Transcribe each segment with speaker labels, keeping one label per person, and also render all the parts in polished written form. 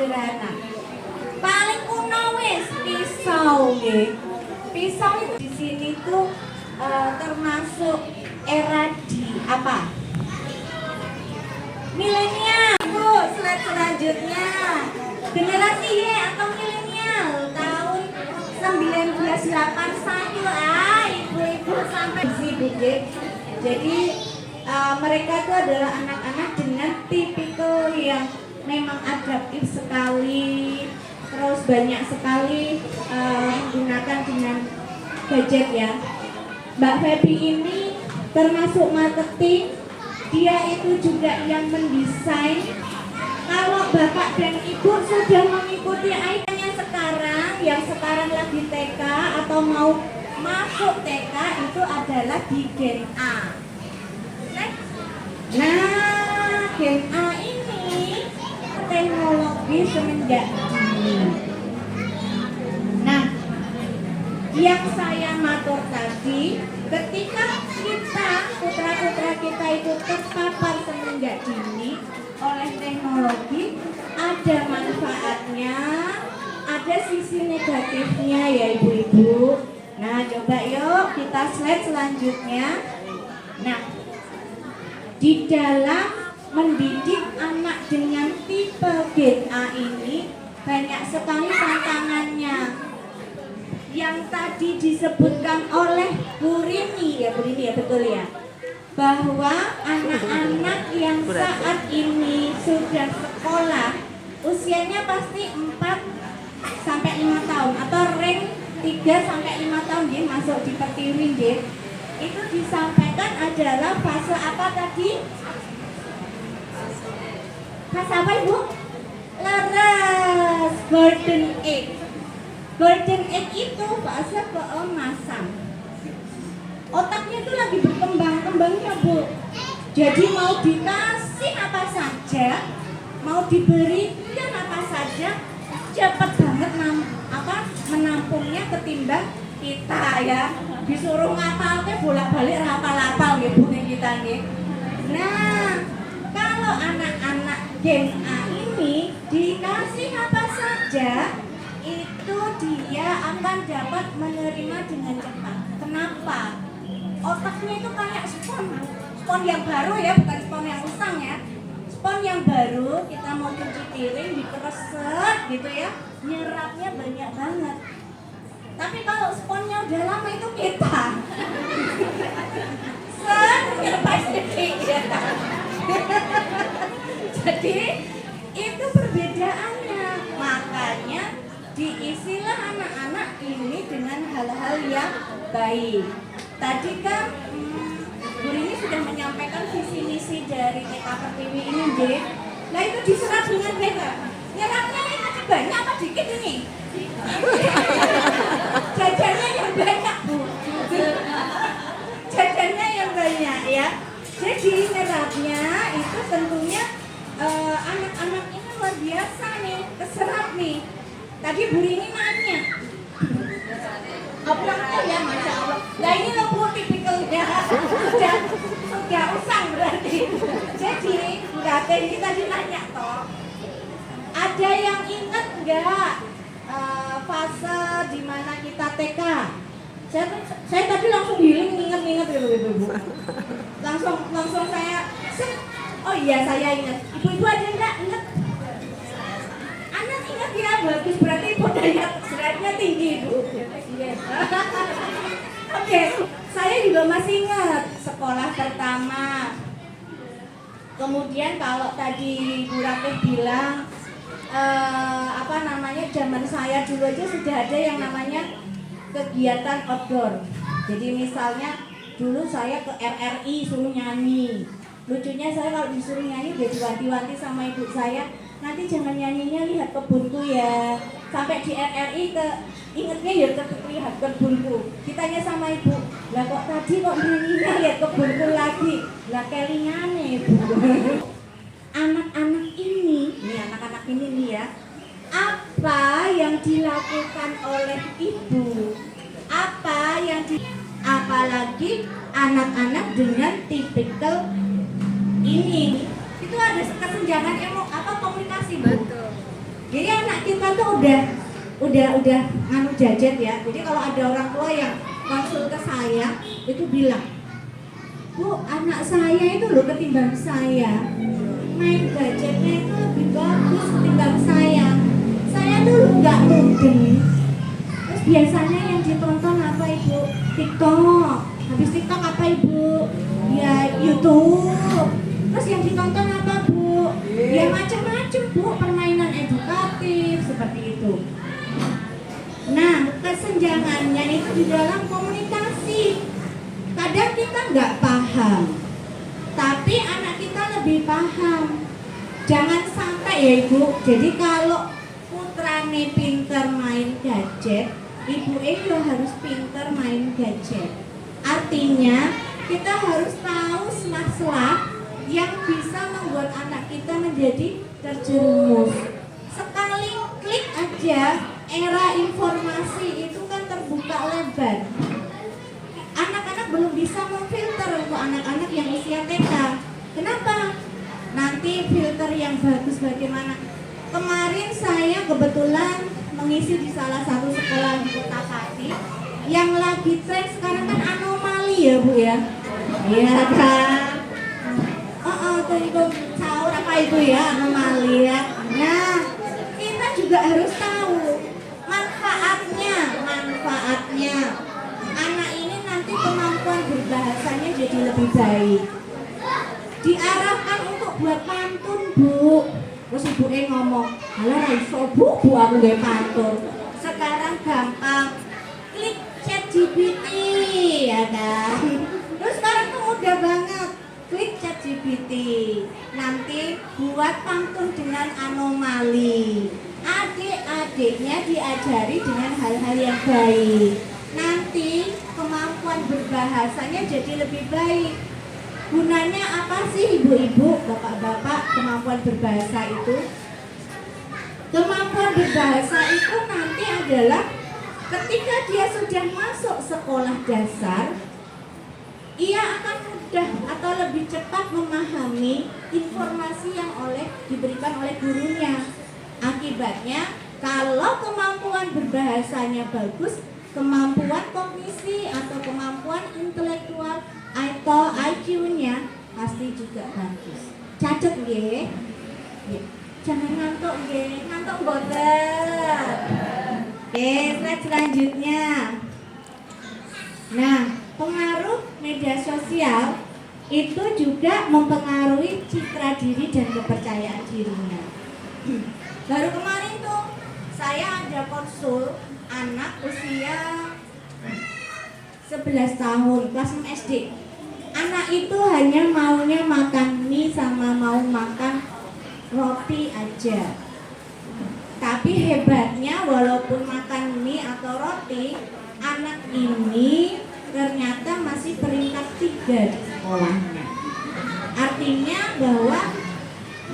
Speaker 1: sederhana. Paling kuno wis pisau nggih. Pisau itu di sini tuh termasuk era di apa? Milenial. Bu, slide selanjutnya. Generasi Y atau milenial tahun 1981 ibu-ibu sampai sibuk ya. Jadi mereka itu adalah anak-anak dengan tipikal yang memang adaptif sekali, terus banyak sekali menggunakan dengan gadget ya. Mbak Feby ini termasuk marketing, dia itu juga yang mendesain. Kalau bapak dan ibu sudah mengikuti ayahnya sekarang, yang sekarang lagi TK atau mau masuk TK, itu adalah di Gen A. Nah, Gen A ini teknologi semenjak dini. Nah, yang saya matur tadi, ketika kita, putra-putra kita itu terpapar semenjak dini oleh teknologi, ada manfaatnya, ada sisi negatifnya ya ibu-ibu. Nah, coba yuk kita slide selanjutnya. Nah, di dalam mendidik anak dengan tipe Gen A ini banyak sekali tantangannya. Yang tadi disebutkan oleh Bu Rini ya, betul ya, bahwa anak-anak yang saat ini sudah sekolah usianya pasti 4 sampai 5 tahun atau rank 3 sampai 5 tahun dia masuk di Pertiwi dia. Itu disampaikan adalah fase apa tadi? Fase apa ibu? Laras, golden age. Golden age itu fase keemasan. Otaknya itu lagi berkembang-kembangnya bu. Jadi mau dikasih apa saja, mau diberikan apa saja, cepat banget menampungnya ketimbang kita ya. Disuruh ngapalnya bolak-balik rapal-rapal ya bu kita nih. Nah, kalau anak-anak Gen A ini dikasih apa saja, itu dia akan dapat menerima dengan cepat. Kenapa? Otaknya itu kayak spon yang baru ya, bukan spon yang usang ya. Spon yang baru, kita mau cuci piring dipereset gitu ya, nyerapnya banyak banget. Tapi kalau sponnya udah lama itu kita pasti ya. Jadi itu perbedaannya. Makanya diisilah anak-anak ini dengan hal-hal yang baik. Tadi kan Bu Rini sudah menyampaikan visi misi dari TK Pertiwi ini, Dek. Nah itu diserap dengan beda. Nyerapnya ini masih banyak apa dikit ini? Jajannya yang banyak bu. Jajannya yang banyak ya. Jadi nyerapnya itu tentunya anak-anak ini luar biasa nih, keserap nih. Tadi Bu Rini nanya. Apa ya Masya Allah. Nah ini loh bu tipikalnya sudah usang berarti. Jadi Bu Rate ini tadi nanya toh. Ada yang ingat nggak fase di mana kita TK? Saya tadi langsung healing ingat gitu ibu. Langsung saya oh iya saya ingat. Ibu-ibu ada nggak ingat? Anak ingat ya, bagus berarti ibu daya beratnya tinggi ibu. Oke, saya juga masih ingat sekolah pertama. Kemudian kalau tadi Bu Ratih bilang zaman saya dulu aja sudah ada yang namanya kegiatan outdoor. Jadi misalnya dulu saya ke RRI suruh nyanyi. Lucunya saya kalau disuruh nyanyi udah diwanti-wanti sama ibu saya, nanti jangan nyanyinya lihat kebunku ya. Sampai di RRI ingetnya ya lihat kebunku. Kitanya sama ibu, lah kok tadi kok nyanyinya lihat kebunku lagi. Lah kelingane ibu. Anak-anak ini nih ya, apa yang dilakukan oleh ibu, apalagi anak-anak dengan tipikal ini, itu ada kesenjangan komunikasi bu.
Speaker 2: Betul.
Speaker 1: Jadi anak kita tuh udah nganu gadget ya. Jadi kalau ada orang tua yang konsul ke saya itu bilang, Bu, anak saya itu loh ketimbang saya main gadgetnya itu lebih bagus ketimbang saya. Saya dulu nggak mudeng. Terus biasanya yang ditonton apa Ibu? TikTok. Habis TikTok apa Ibu? Ya YouTube. Terus yang ditonton apa Bu? Ya macam-macam Bu, permainan edukatif seperti itu. Nah, kesenjangannya itu di dalam komunikasi. Kadang kita nggak paham, tapi anak kita lebih paham. Jangan sampai ya Ibu. Jadi kalau putrane pinter main gadget, ibu juga harus pinter main gadget. Artinya kita harus tahu selah-selah yang bisa membuat anak kita menjadi terjerumus. Sekali klik aja, era informasi itu kan terbuka lebar. Anak-anak belum bisa memfilter untuk anak-anak yang usia TK. Kenapa? Nanti filter yang bagus bagaimana? Kemarin saya kebetulan mengisi di salah satu sekolah di Kota Pati. Yang lagi tren sekarang kan anomali ya Bu ya. Iya kan? Tunggu sahur apa itu ya, anomali ya. Nah, kita juga harus tahu manfaatnya. Anak ini nanti kemampuan berbahasanya jadi lebih baik. Diarahkan untuk buat pantun Bu. Terus ibu ngomong, alah raiso Bu aku gak pantun. Sekarang gampang, klik ChatGPT ya kan. Terus sekarang tuh mudah banget, klik ChatGPT. Nanti buat pantun dengan anomali. Adik-adiknya diajari dengan hal-hal yang baik. Nanti kemampuan berbahasanya jadi lebih baik. Gunanya apa sih ibu-ibu, bapak-bapak, kemampuan berbahasa itu? Kemampuan berbahasa itu nanti adalah ketika dia sudah masuk sekolah dasar, ia akan mudah atau lebih cepat memahami informasi yang diberikan oleh gurunya. Akibatnya, kalau kemampuan berbahasanya bagus, kemampuan kognisi atau kemampuan intelektual atau IQ-nya pasti juga bagus. Cacat nggih. Jangan ngantuk nggih, ngantuk mboten. Oke, slide selanjutnya. Nah, pengaruh media sosial itu juga mempengaruhi citra diri dan kepercayaan dirinya. Baru kemarin tuh saya ada konsul anak usia 11 tahun, kelas 6 SD. Anak itu hanya maunya makan mie sama mau makan roti aja. Tapi hebatnya walaupun makan mie atau roti, anak ini ternyata masih peringkat 3 di sekolahnya. Artinya bahwa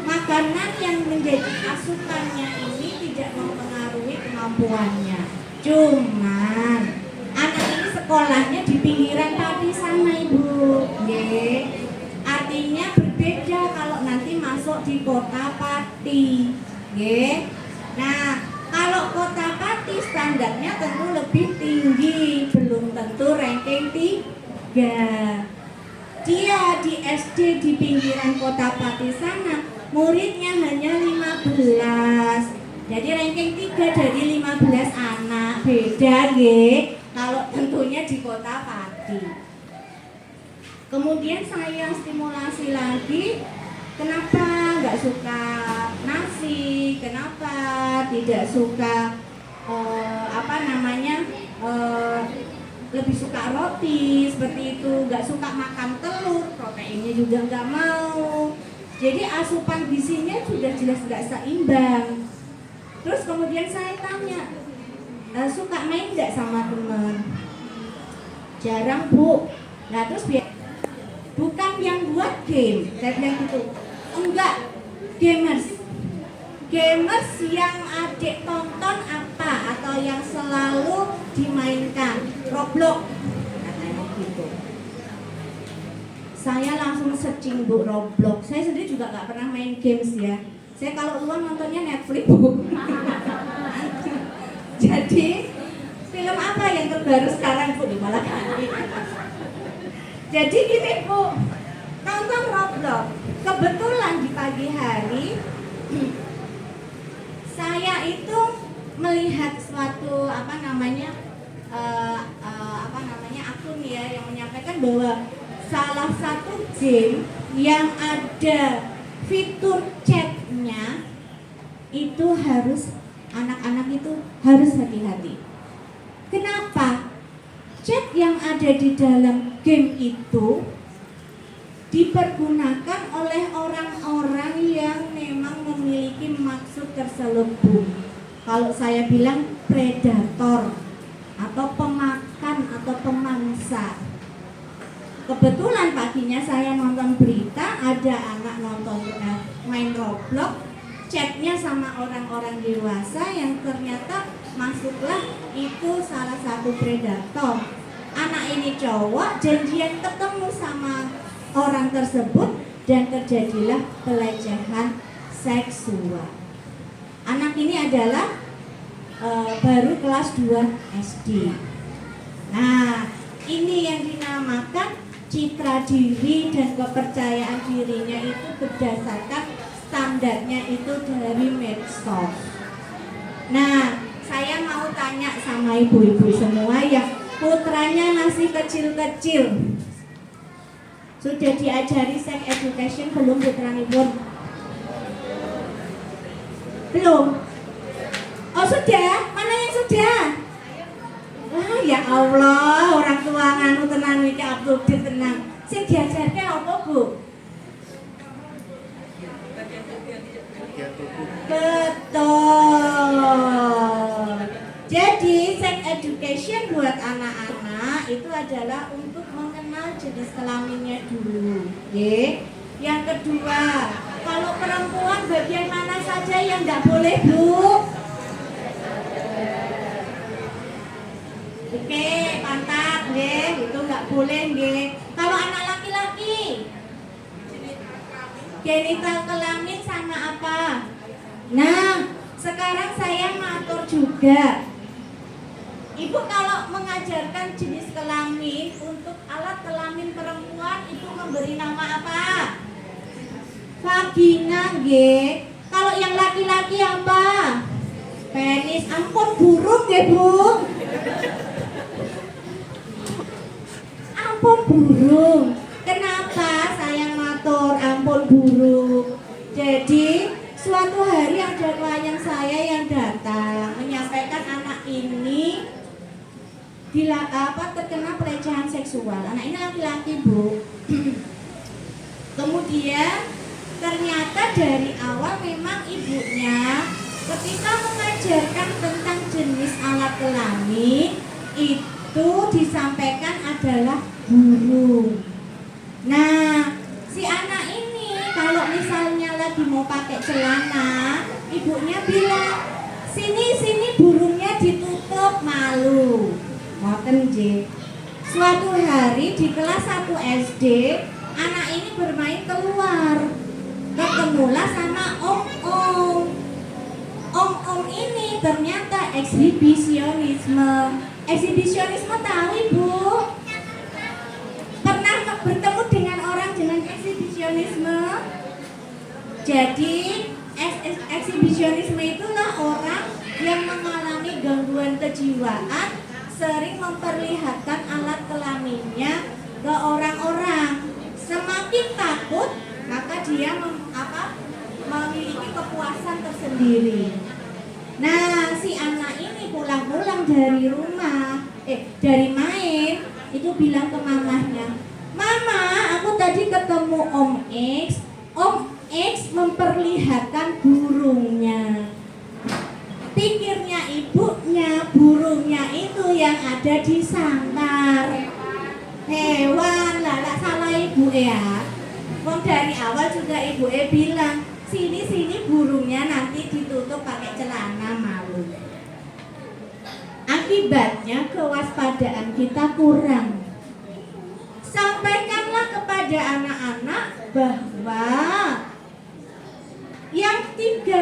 Speaker 1: makanan yang menjadi asupannya ini tidak mempengaruhi kemampuannya. Cuman anak ini sekolahnya di pinggiran Pati sana Ibu. Artinya berbeda kalau nanti masuk di Kota Pati. Nah, kalau Kota Pati standarnya tentu lebih tinggi, belum tentu ranking 3. Dia di SD di pinggiran Kota Pati sana, muridnya hanya 15. Jadi ranking 3 dari 15 anak. Beda kalau tentunya di Kota Pati. Kemudian saya stimulasi lagi, kenapa nggak suka nasi, kenapa tidak suka lebih suka roti seperti itu, nggak suka makan telur, proteinnya juga nggak mau. Jadi asupan gizinya sudah jelas nggak seimbang. Terus kemudian saya tanya, suka main nggak sama teman? Jarang Bu. Nah terus bukan yang buat game, saya bilang gitu. Enggak, gamers yang adik tonton apa atau yang selalu dimainkan, Roblox katanya gitu. Saya langsung searching Bu Roblox. Saya sendiri juga nggak pernah main games ya. Saya kalau luar nontonnya Netflix, Bu. Jadi film apa yang terbaru sekarang, Bu? Malah ganti. Jadi gini, Bu, nonton Roblox. Kebetulan di pagi hari saya itu melihat suatu akun ya yang menyampaikan bahwa salah satu game yang ada fitur chatnya itu harus anak-anak itu harus hati-hati. Kenapa? Chat yang ada di dalam game itu dipergunakan oleh orang-orang yang memang memiliki maksud terselubung. Kalau saya bilang predator atau pemakan atau pemangsa. Kebetulan paginya saya nonton berita ada anak main Roblox, chatnya sama orang-orang dewasa yang ternyata masuklah itu salah satu predator. Anak ini cowok janjian ketemu sama orang tersebut dan terjadilah pelecehan seksual. Anak ini adalah baru kelas 2 SD. Nah, ini yang dinamakan citra diri dan kepercayaan dirinya itu berdasarkan standarnya itu dari medsos. Nah, saya mau tanya sama ibu-ibu semua yang putranya masih kecil-kecil, sudah diajari sex education belum putra ibu? Belum? Oh sudah? Mana yang sudah? Wah ya Allah, orang tua nganu tenan iki update tenang. Sing diajarke apa, Bu? Betul. Jadi sex education buat anak-anak itu adalah untuk mengenal jenis kelaminnya dulu. Oke. Yang kedua, kalau perempuan bagian mana saja yang nggak boleh, Bu? Oke, pantat, nggih, itu nggak boleh, nggih. Kalau anak laki-laki, genital kelamin sama apa? Nah, sekarang saya ngatur juga. Ibu kalau mengajarkan jenis kelamin untuk alat kelamin perempuan itu memberi nama apa? Vagina, nggih. Kalau yang laki-laki apa? Penis. Ampun burung nggih, Bu. Ampun burung. Kenapa saya ngatur ampun burung? Jadi suatu hari ada klien saya yang datang menyampaikan anak ini terkena pelecehan seksual. Anak ini laki-laki, Bu. Kemudian ternyata dari awal memang ibunya ketika mengajarkan tentang jenis alat kelamin itu disampaikan adalah burung. Nah, si anak ini kalau misalnya lagi mau pakai celana, ibunya bilang, sini burungnya ditutup, malu. Ngoten nggih. Suatu hari di kelas 1 SD, anak ini bermain keluar. Ketemulah sama om-om. Om-om ini ternyata eksibisionisme. Eksibisionisme tahu, Ibu? Pernah bertemu dengan orang dengan eksibisionisme? Jadi eksibisionisme itulah orang yang mengalami gangguan kejiwaan, sering memperlihatkan alat kelaminnya ke orang-orang. Semakin takut, maka dia memiliki kepuasan tersendiri. Nah, si anak ini pulang-pulang dari rumah, dari main, itu bilang ke mamahnya, "Mama, aku tadi ketemu Om X. Om X memperlihatkan burungnya." Pikirnya ibunya, burungnya itu yang ada di sangkar hewan. Lah salah ibu ya. Wong dari awal juga ibu bilang, sini burungnya nanti ditutup pakai celana, malu. Akibatnya kewaspadaan kita kurang. Sampaikanlah kepada anak-anak bahwa yang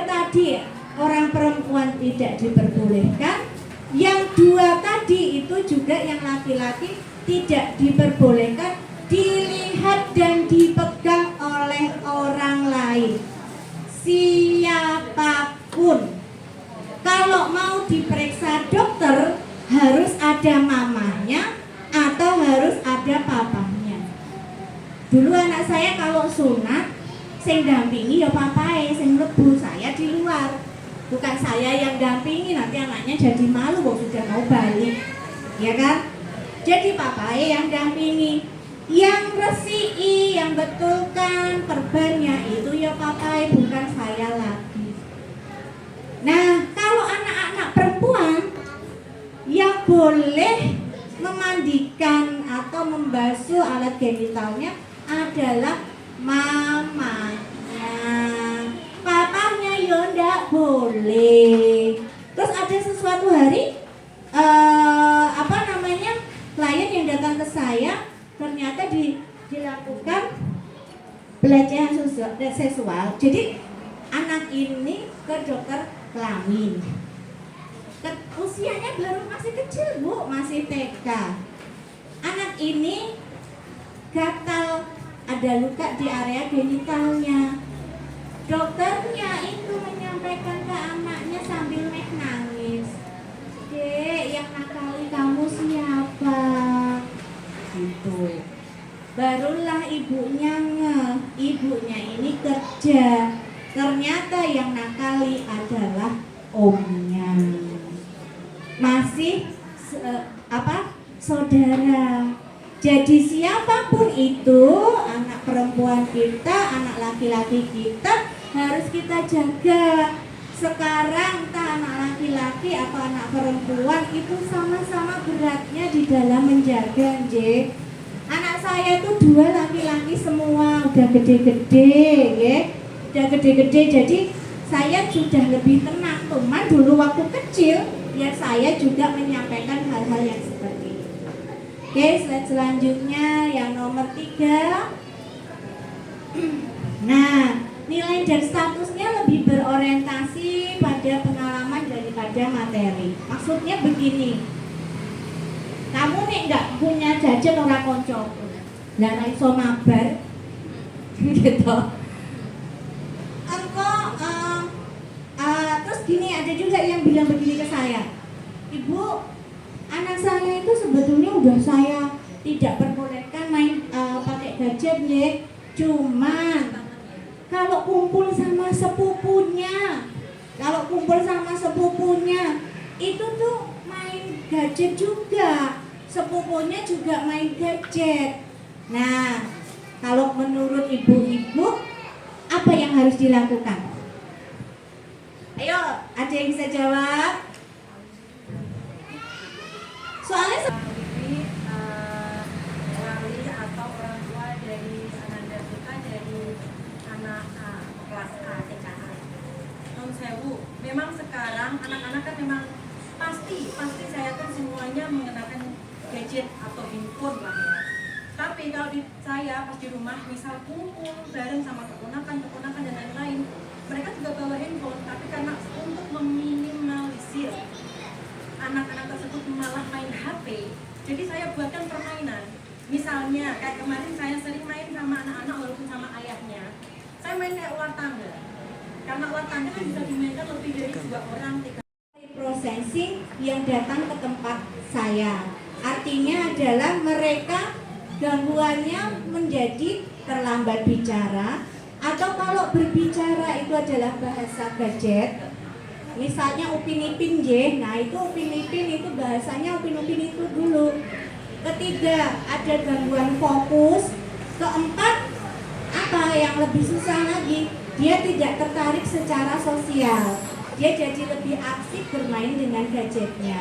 Speaker 1: tadi orang perempuan tidak diperbolehkan, yang 2 tadi itu juga yang laki-laki tidak diperbolehkan dilihat dan dipegang oleh orang lain, siapapun. Kalau mau diperiksa dokter harus ada mamanya atau harus ada papahnya. Dulu anak saya kalau sunat, sing dampingi ya papae, sing mlebu, saya di luar. Bukan saya yang dampingi, nanti anaknya jadi malu kok sudah mau balik. Ya kan? Jadi papae yang dampingi. Yang resiki, yang betulkan perbannya itu ya papae, bukan saya lagi. Nah, kalau anak-anak perempuan yang boleh memandikan atau membasuh alat genitalnya adalah mamanya. Papanya ya ndak boleh. Terus ada sesuatu hari klien yang datang ke saya ternyata dilakukan pelecehan seksual. Jadi anak ini ke dokter kelamin. Usianya baru masih kecil, Bu, masih TK. Anak ini gatal, ada luka di area genitalnya. Dokternya itu menyampaikan ke anaknya sambil nangis, "Dek, yang nakali kamu siapa?" Gitu. Barulah ibunya ibunya ini kerja. Ternyata yang nakali adalah omnya. Masih saudara. Jadi siapapun itu, anak perempuan kita, anak laki-laki kita harus kita jaga. Sekarang entah anak laki-laki atau anak perempuan itu sama-sama beratnya di dalam menjaga, Anak saya tuh 2 laki-laki semua, udah gede-gede, ya. Udah gede-gede, jadi saya sudah lebih tenang. Cuman dulu waktu kecil, ya saya juga menyampaikan hal-hal yang seperti itu. Oke, slide selanjutnya yang nomor 3. Nah, nilai dan statusnya lebih berorientasi pada pengalaman daripada materi. Maksudnya begini, kamu nih nggak punya jajan orang koncoku, lah ra iso mabar, gitu. Terus gini, ada juga yang bilang begini ke saya, "Ibu, anak saya itu sebetulnya udah saya tidak perbolehkan main pakai gadget, ya. Cuman kalau kumpul sama sepupunya, itu tuh main gadget juga, sepupunya juga main gadget. Nah, kalau menurut ibu-ibu, apa yang harus dilakukan? Ayo, ada yang bisa jawab? Soalnya
Speaker 2: wali atau orang tua dari ananda kita dari anak kelas A, TKA. Non sewu, memang sekarang anak-anak kan memang pasti saya kan semuanya mengenakan gadget atau handphone lah ya. Tapi kalau saya pas di rumah misal kumpul bareng sama keponakan dan lain-lain, mereka juga bawa handphone, tapi karena untuk meminimalisir anak-anak tersebut malah main HP, jadi saya buatkan permainan. Misalnya kayak kemarin saya sering main sama anak-anak walaupun sama ayahnya, saya main kayak ular tangga. Karena ular tangga kan bisa dimainkan lebih dari 2 orang, 3.
Speaker 1: Processing yang datang ke tempat saya, artinya adalah mereka gangguannya menjadi terlambat bicara, atau kalau berbicara itu adalah bahasa gadget. Misalnya Upin Ipin, nah itu Upin Ipin itu bahasanya Upin Ipin itu dulu. Ketiga, ada gangguan fokus. Keempat, apa yang lebih susah lagi, dia tidak tertarik secara sosial. Dia jadi lebih asik bermain dengan gadgetnya.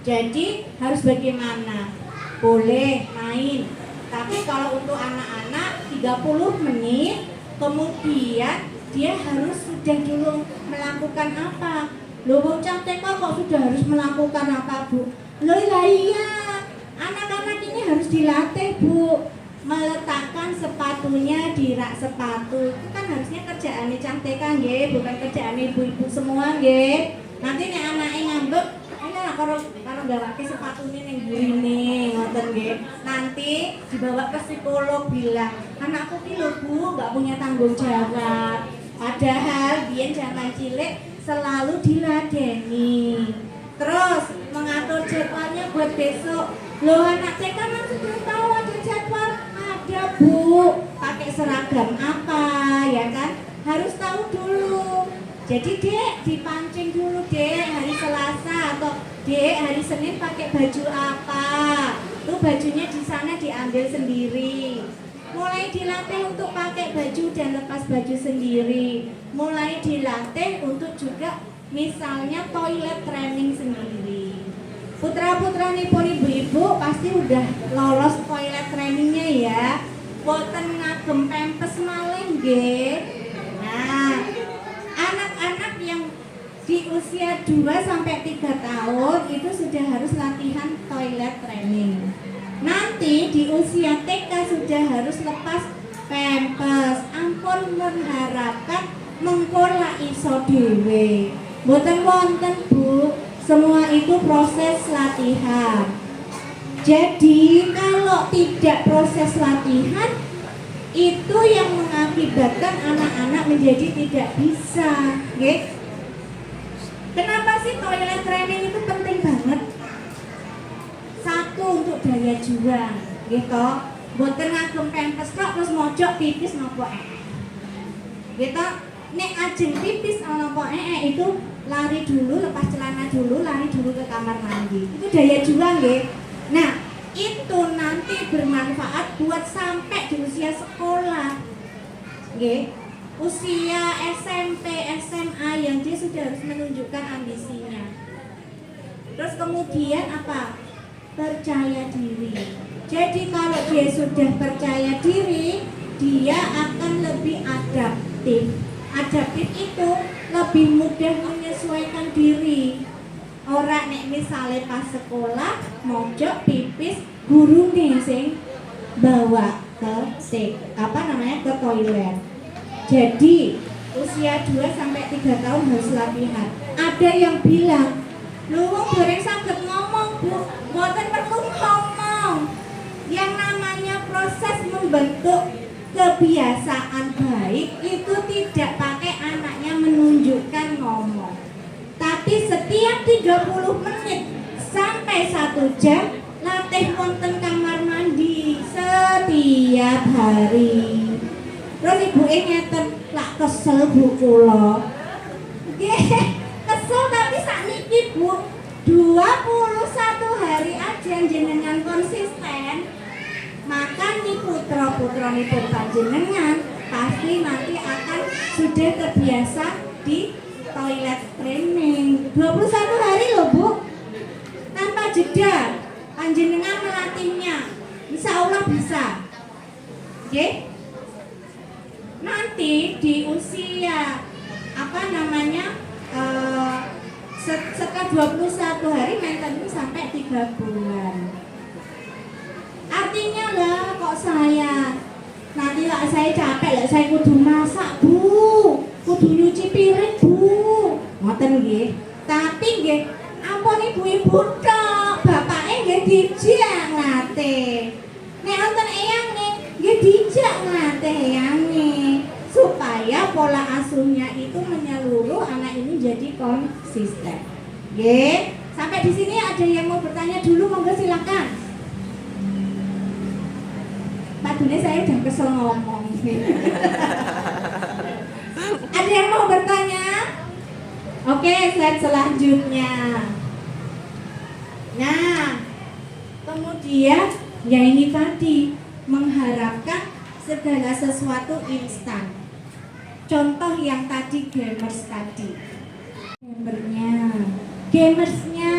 Speaker 1: Jadi harus bagaimana? Boleh main, tapi kalau untuk anak-anak 30 menit, kemudian dia harus sudah dulu melakukan apa? Loh, bocah TK kok sudah harus melakukan apa, Bu? Loh, lah iya, anak-anak ini harus dilatih, Bu. meletakkan sepatunya di rak sepatu. Itu kan harusnya kerjaan cantik kan nggih, bukan kerjaan ibu-ibu semua nggih. Nanti nek anake ngambek, ini lah karo gawake sepatune ning gurine ngoten nggih. Nanti dibawa ke psikolog bilang, "Anakku ki lho Bu, enggak punya tanggung jawab." Padahal biyen zaman cilik selalu diladeni. Terus mengatur jadwalnya buat besok. Loh anak TK kan sudah tahu ada jadwal. Ada Bu, pakai seragam apa ya kan? Harus tahu dulu. Jadi Dek dipancing dulu Dek hari Selasa atau Dek hari Senin pakai baju apa. Tuh bajunya di sana diambil sendiri. Mulai dilatih untuk pakai baju dan lepas baju sendiri. Mulai dilatih untuk juga misalnya toilet training sendiri. Putra-putranipun ibu-ibu pasti udah lolos toilet trainingnya ya. Boten ngagem pempes malih nggih. Nah, anak-anak yang di usia 2 sampai 3 tahun itu sudah harus latihan toilet training. Nanti di usia TK sudah harus lepas pempes. Ampun mengharapkan mengkola iso dhewe. Mboten wonten Bu, semua itu proses latihan. Jadi kalau tidak proses latihan itu yang mengakibatkan anak-anak menjadi tidak bisa, nggih. Kenapa sih toilet training itu penting banget? Satu untuk daya juang, gitu. Mboten ngagem pempes kok terus mojok pipis napa gitu. Nek ajeng pipis napa itu lari dulu, lepas celana dulu, lari dulu ke kamar mandi. Itu daya juang nggih. Nah, itu nanti bermanfaat buat sampai di usia sekolah. Nggih. Usia SMP, SMA yang dia sudah harus menunjukkan ambisinya. Terus kemudian apa? Percaya diri. Jadi kalau dia sudah percaya diri, dia akan lebih adaptif. Adaptif itu lebih mudah menyesuaikan diri. Ora nek misale pas sekolah mojok pipis gurune sing bawa ke ke toilet. Jadi usia 2 sampai 3 tahun harus latihan. Ada yang bilang, "Lho wong goreng saged ngomong, Bu." Mboten perlu ngomong. Yang namanya proses membentuk kebiasaan baik itu tidak pakai anaknya menunjukkan ngomong. Tapi setiap 30 menit sampai 1 jam latih wonten kamar mandi setiap hari. Terus ibu ngeten, "Lak kesel Bu kula." Nggih, kesel tapi sakniki Bu, 21 hari aja jenengan konsisten. Maka nih putra-putranipun panjenengan pasti nanti akan sudah terbiasa di toilet training. 21 hari loh Bu, tanpa jeda panjenengan melatihnya, insya Allah bisa. Oke? Nanti di usia setelah 21 hari maintenance sampai 3 bulan. Artinya lah kok nanti lah saya capek lah saya kudu masak Bu, kudu nyuci piring Bu, ngoten nggih. Tapi nggih ampun ibu-ibu tok, bapake nggih dijak latih. Nek wonten eyange nggih dijak latih eyange supaya pola asuhnya itu menyeluruh, anak ini jadi konsisten. Nggih, sampai di sini ada yang mau bertanya dulu, monggo silakan. Pak Dune saya udah kesel ngomong. Ada yang mau bertanya? Oke, slide selanjutnya. Nah, kemudian ya ini tadi mengharapkan segala sesuatu instan. Contoh yang tadi gamers tadi. Gamersnya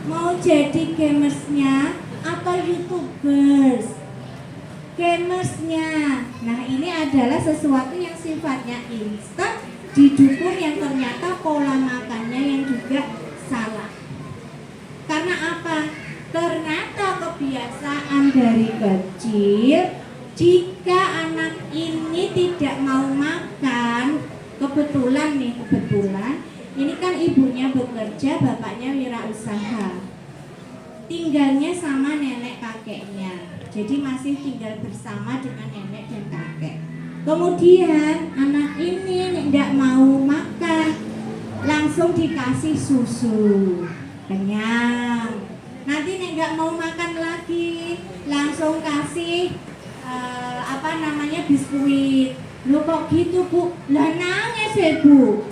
Speaker 1: mau jadi gamersnya atau YouTubers? Gamersnya. Nah, ini adalah sesuatu yang sifatnya instan, didukung yang ternyata pola makannya yang juga salah. Karena apa? Ternyata kebiasaan dari kecil. Jika anak ini tidak mau makan, kebetulan ini kan ibunya bekerja, bapaknya wirausaha, tinggalnya sama nenek kakeknya, jadi masih tinggal bersama dengan nenek dan kakek. Kemudian anak ini tidak mau makan, langsung dikasih susu, kenyang. Nanti nggak mau makan lagi, langsung kasih biskuit. Loh kok gitu Bu? Lah nangis ya Bu.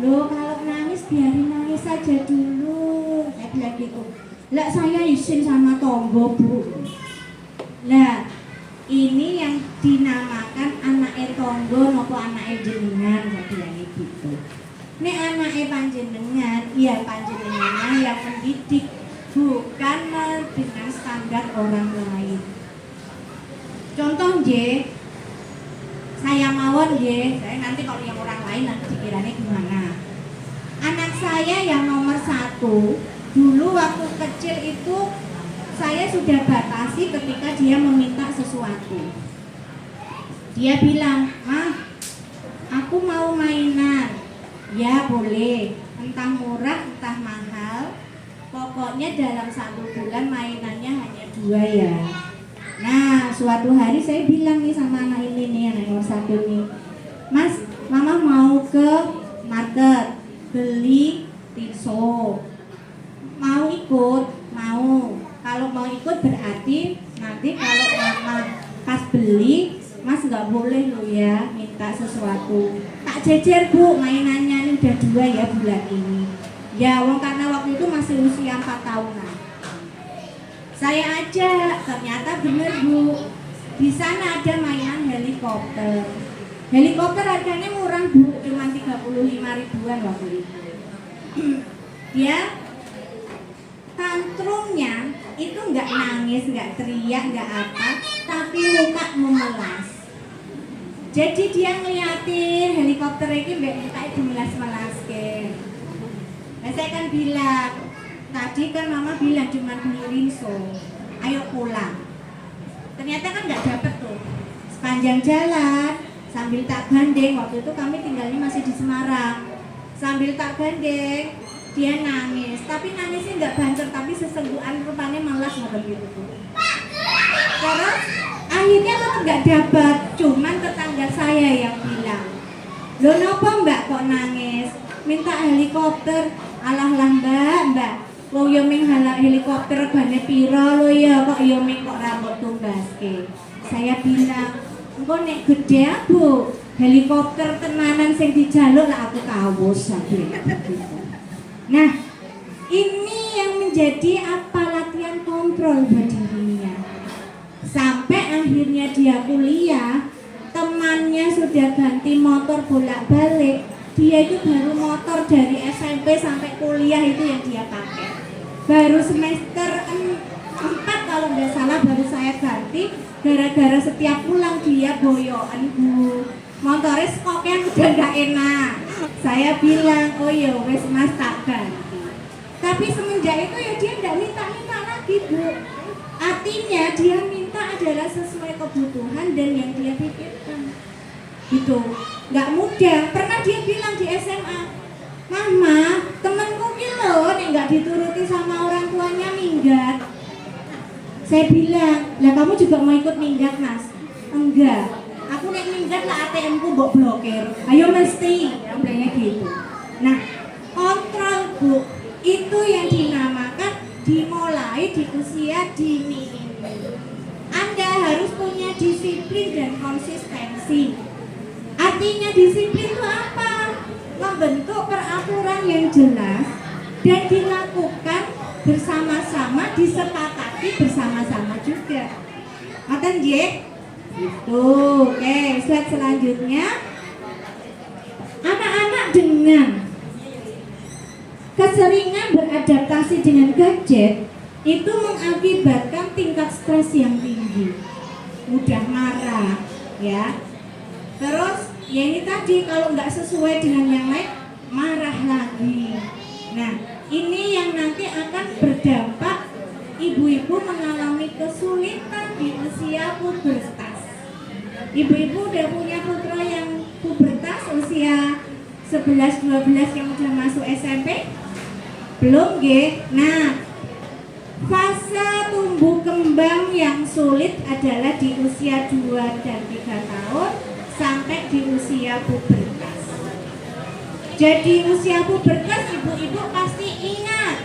Speaker 1: Loh kalau nangis biarin nangis saja dulu. Saya bilang gitu. Lah saya izin sama tonggo Bu. Lah ini yang dinamakan anake tonggo nopo anake jenengan, saya bilang gitu. Nek anake panjenengan, iya panjenengannya yang mendidik, bukan dengan standar orang lain. Contoh J, saya mawon J, saya nanti kalau yang orang lain nanti dikiranya gimana. Anak saya yang nomor 1, dulu waktu kecil itu saya sudah batasi ketika dia meminta sesuatu. Dia bilang, "Mah, aku mau mainan." Ya boleh, entah murah entah mahal, pokoknya dalam 1 bulan mainannya hanya 2 ya. Nah, suatu hari saya bilang nih sama anak ini nih, anak nomor 1 nih, "Mas, mama mau ke market beli tisu. Mau ikut?" Mau. Kalau mau ikut berarti nanti kalau mama pas beli, Mas nggak boleh lo ya minta sesuatu. Tak jejer Bu, mainannya ini udah 2 ya bulan ini. Ya, karena waktu itu masih usia 4 tahunan. Saya ajak, ternyata bener Bu. Di sana ada mainan helikopter. Helikopter harganya murah Bu, cuma 35 ribuan waktu itu. Dia tantrumnya itu nggak nangis, nggak teriak, nggak apa, tapi muka memelas. Jadi dia ngeliatin helikopter ini mbak muka itu melas-melas ke. Nah saya kan bilang, tadi kan mama bilang cuma beli rinso, ayo pulang. Ternyata kan nggak dapet tuh. Sepanjang jalan sambil tak gandeng, waktu itu kami tinggalnya masih di Semarang. Sambil tak gandeng, dia nangis. Tapi nangisnya nggak banter, tapi sesenggukan rupanya malas nggak gitu tuh. Terus akhirnya tetap nggak dapat, cuman tetangga saya yang bilang, "Loh nopo mbak kok nangis? Minta helikopter." "Alah lah mbak, wong yo ming helikopter regane piro lo ya kok yo ming kok rambut tumbaske." Saya bilang, "Engko nek gede Bu, helikopter tenanan sing dijaluk lah aku kawus." Nah, ini yang menjadi latihan kontrol buat dirinya. Sampai akhirnya dia kuliah, temannya sudah ganti motor bolak-balik, dia itu baru motor dari SMP sampai kuliah itu yang dia pakai. Baru semester 4 kalau nggak salah baru saya ganti, gara-gara setiap pulang dia boyoan Bu. Motornya skoknya udah nggak enak. Saya bilang, "Oh ya wes Mas tak ganti." Tapi semenjak itu ya dia nggak minta-minta lagi Bu. Artinya dia minta adalah sesuai kebutuhan dan yang dia pikirkan. Gitu. Nggak mudah. Pernah dia bilang di SMA, "Mama, temanku gitu nih nggak dituruti sama orang tuanya minggat." Saya bilang, "Lah kamu juga mau ikut minggat Mas?" "Enggak. Aku nek minggat lah ATM ku mbok blokir." "Ayo mesti." Ya bilangnya gitu. Nah, kontrol Bu, itu yang dinamakan dimulai di usia dini ini. Anda harus punya disiplin dan konsistensi. Artinya disiplin itu apa? Membentuk peraturan yang jelas dan dilakukan bersama-sama, disepakati bersama-sama juga. Ngoten nggih? Gitu. Oke, slide selanjutnya. Anak-anak dengan keseringan beradaptasi dengan gadget itu mengakibatkan tingkat stres yang tinggi, mudah marah, ya. Terus, ya ini tadi kalau nggak sesuai dengan yang lain, marah lagi. Nah, ini yang nanti akan berdampak ibu-ibu mengalami kesulitan di usia pubertas. Ibu-ibu udah punya putra yang pubertas usia 11-12 yang udah masuk SMP? Belum, nggih. Nah, fase tumbuh kembang yang sulit adalah di usia 2 dan 3 tahun sampai di usia pubertas. Jadi usia pubertas ibu-ibu pasti ingat.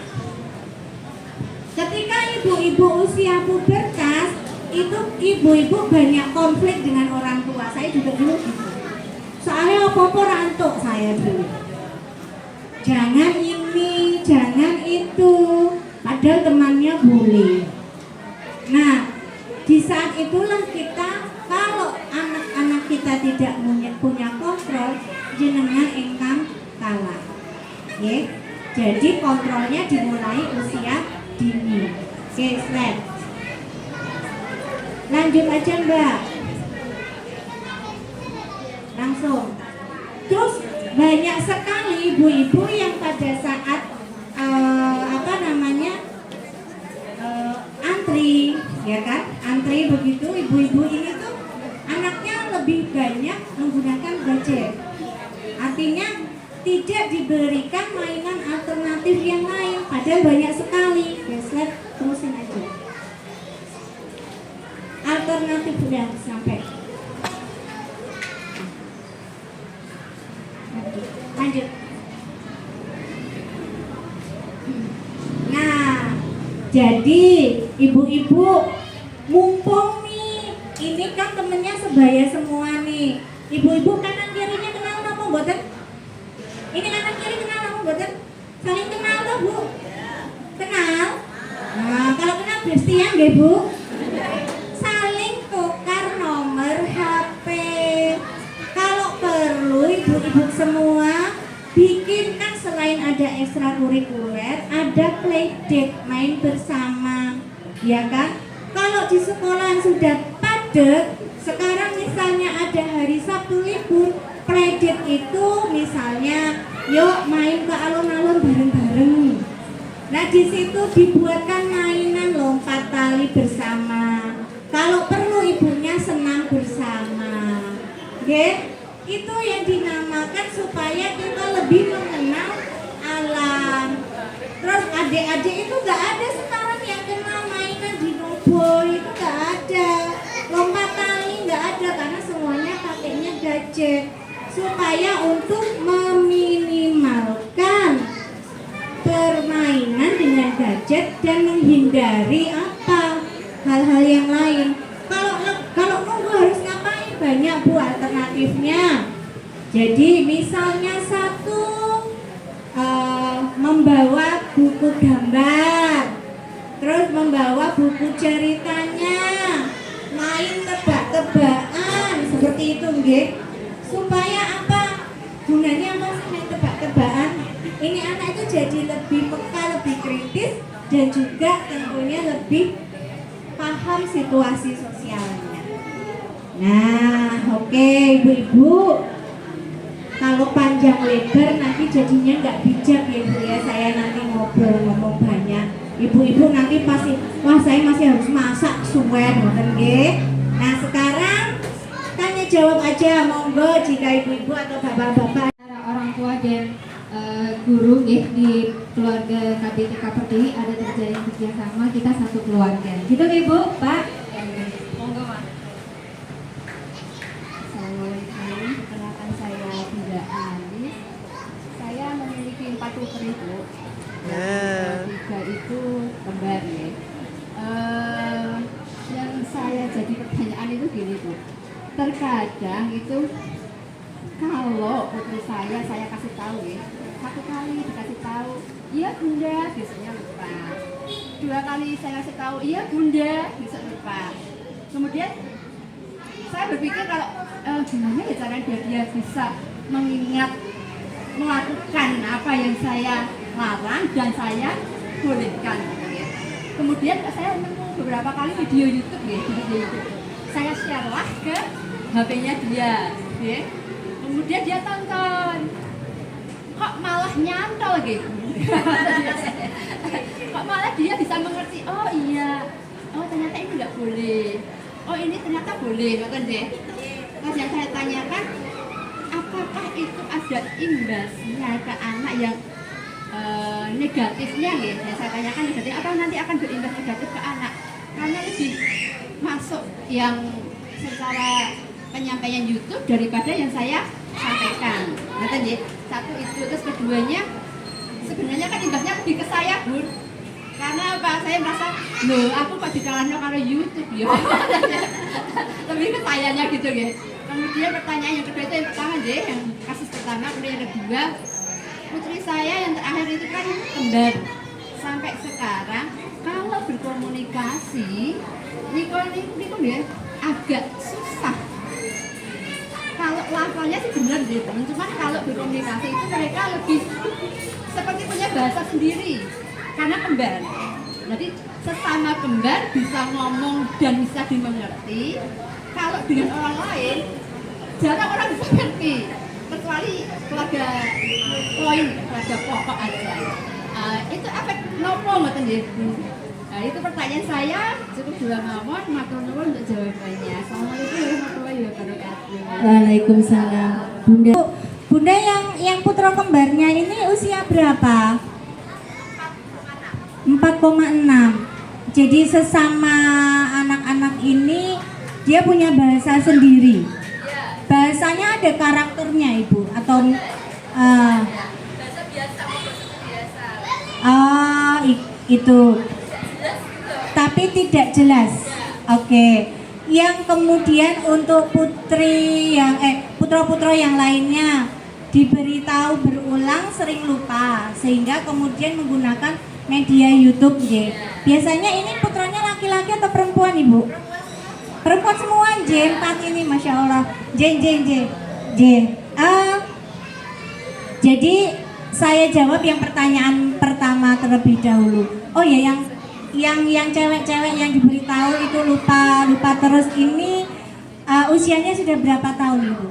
Speaker 1: Ketika ibu-ibu usia pubertas, itu ibu-ibu banyak konflik dengan orang tua. Saya juga dulu gitu. Soalnya apa-apa rantuk saya dulu. Jangan ini, jangan itu. Padahal temannya boleh. Nah, di saat itulah kita, kalau anak-anak kita tidak punya kontrol, jenengan ingkang kalah. Ya. Jadi kontrolnya dimulai usia dini. Oke, slide. Lanjut aja Mbak. Langsung. Terus banyak sekali ibu-ibu yang pada saat antri, ya kan? Antri begitu, ibu-ibu ini tuh anaknya lebih banyak menggunakan gadget. Artinya tidak diberikan mainan alternatif yang lain, padahal banyak sekali. Slide terusin aja. Alternatif udah sampai. Lanjut. Nah, jadi ibu-ibu mumpung nih, ini kan temennya sebaya semua nih. Ibu-ibu kanan kirinya kenal apa mboten? Ini kanan kiri kenal apa mboten? Saling kenal toh Bu? Kenal? Nah, kalau kenal bestian nggih Bu? Saling tukar nomor HP. Kalau perlu ibu-ibu semua bikinkan, selain ada ekstrakurikuler, ada playdate, main bersama, ya kan? Kalau di sekolah sudah padat, sekarang misalnya ada hari Sabtu libur, playdate itu misalnya, yuk main ke alun-alun bareng-bareng. Nah di situ dibuatkan mainan lompat tali bersama. Kalau perlu ibunya senam bersama, oke? Itu yang dinamakan supaya kita lebih mengenal alam. Terus adik-adik itu gak ada sekarang yang kenal mainan dinoboy, itu gak ada. Lompat tali gak ada karena semuanya pakainya gadget. Supaya untuk meminimalkan permainan dengan gadget dan menghindari apa? Hal-hal yang lain. Kalau nunggu harus ngapain? Banyak Bu alternatifnya. Jadi misalnya satu, membawa buku gambar, terus membawa buku ceritanya, main tebak-tebakan seperti itu nggih. Supaya apa? Gunanya apa sih main tebak-tebakan? Ini anak itu jadi lebih peka, lebih kritis, dan juga tentunya lebih paham situasi sosialnya. Nah, oke, ibu-ibu, kalau panjang lebar nanti jadinya nggak bijak ya Bu ya. Saya nanti ngomong banyak. Ibu-ibu nanti pasti, wah saya masih harus masak suwen, ngoten nggih. Nah sekarang tanya jawab aja, monggo jika ibu-ibu atau bapak-bapak,
Speaker 3: orang tua dan guru nggih di keluarga KBTK Pertiwi ada terjalin kerjasama, kita satu keluarga. Gitu nggih Bu, Pak?
Speaker 2: Monggo Mas.
Speaker 3: Assalamualaikum, perkenalkan saya Bunda Anis. Saya memiliki 4 putra Bu. Yang 3 itu kembar ya. Yang saya jadi pertanyaan itu gini Bu. Terkadang itu kalau putri saya kasih tahu ya, 1 kali dikasih tahu, iya Bunda, biasanya lupa. 2 kali saya kasih tahu, iya Bunda, bisa lupa. Kemudian saya berpikir kalau gimana ya cara dia bisa mengingat, melakukan apa yang saya larang dan saya bolehkan gitu ya. Kemudian saya nemu beberapa kali video YouTube ya, video YouTube. Saya share lah ke HP-nya dia, ya. Kemudian dia tonton, kok malah nyantol gitu. Kok malah dia bisa mengerti, oh iya, oh ternyata ini nggak boleh, oh ini ternyata boleh, kan deh. Terus yang saya tanyakan, apakah itu ada imbasnya ke anak yang negatifnya ya? Yang saya tanyakan negatif, atau nanti akan berimbas negatif ke anak? Karena lebih masuk yang secara penyampaian YouTube daripada yang saya sampaikan. Ngerti ya? Satu itu, terus keduanya sebenarnya kan imbasnya lebih ke saya, Bun. Karena apa? Saya merasa, loh aku kok dikalahnya karo YouTube ya. Lebih ke sayanya gitu ya. Kemudian pertanyaan yang kedua itu yang pertama deh, yang kasus pertama, kemudian yang kedua, putri saya yang terakhir itu kan kembar. Sampai sekarang kalau berkomunikasi, Niko ya agak susah. Kalau lafalnya sih benar deh teman, cuman kalau berkomunikasi itu mereka lebih seperti punya bahasa sendiri karena kembar. Jadi sesama kembar bisa ngomong dan bisa dimengerti. Kalau dengan orang lain jarang orang bisa ngerti, kecuali keluarga poin, keluarga pokok aja. Itu efek nopo ngoten nggih. Nah, itu pertanyaan saya, cukup 2 mawon, matur nuwun untuk jawabannya. Assalamualaikum warahmatullahi wabarakatuh.
Speaker 1: Waalaikumsalam. Bunda, Bunda yang putra kembarnya ini usia berapa? 4,6. Jadi sesama anak-anak ini dia punya bahasa sendiri. Bahasanya ada karakternya, Ibu, atau
Speaker 3: Bahasa biasa, biasa.
Speaker 1: Itu. Tapi tidak jelas. Oke. Yang kemudian untuk putri yang putra-putra yang lainnya diberitahu berulang sering lupa sehingga kemudian menggunakan media YouTube ya. Biasanya ini putranya laki-laki atau perempuan, Ibu? Perempuan semua, J, 4 ini Masya Allah. J. Jadi saya jawab yang pertanyaan pertama terlebih dahulu. Oh ya, yang cewek-cewek yang diberitahu itu lupa terus ini usianya sudah berapa tahun, Ibu?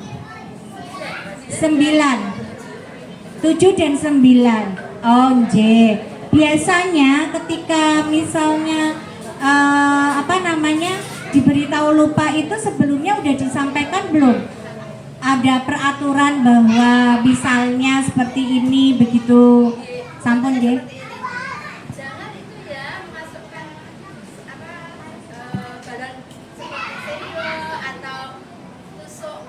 Speaker 1: 9, 7 dan 9. Oh, J. Biasanya ketika misalnya diberitahu lupa itu sebelumnya udah disampaikan belum? Ada peraturan bahwa misalnya seperti ini begitu. Sampun, J.
Speaker 3: Jangan itu ya memasukkan badan seperti sendok atau tusuk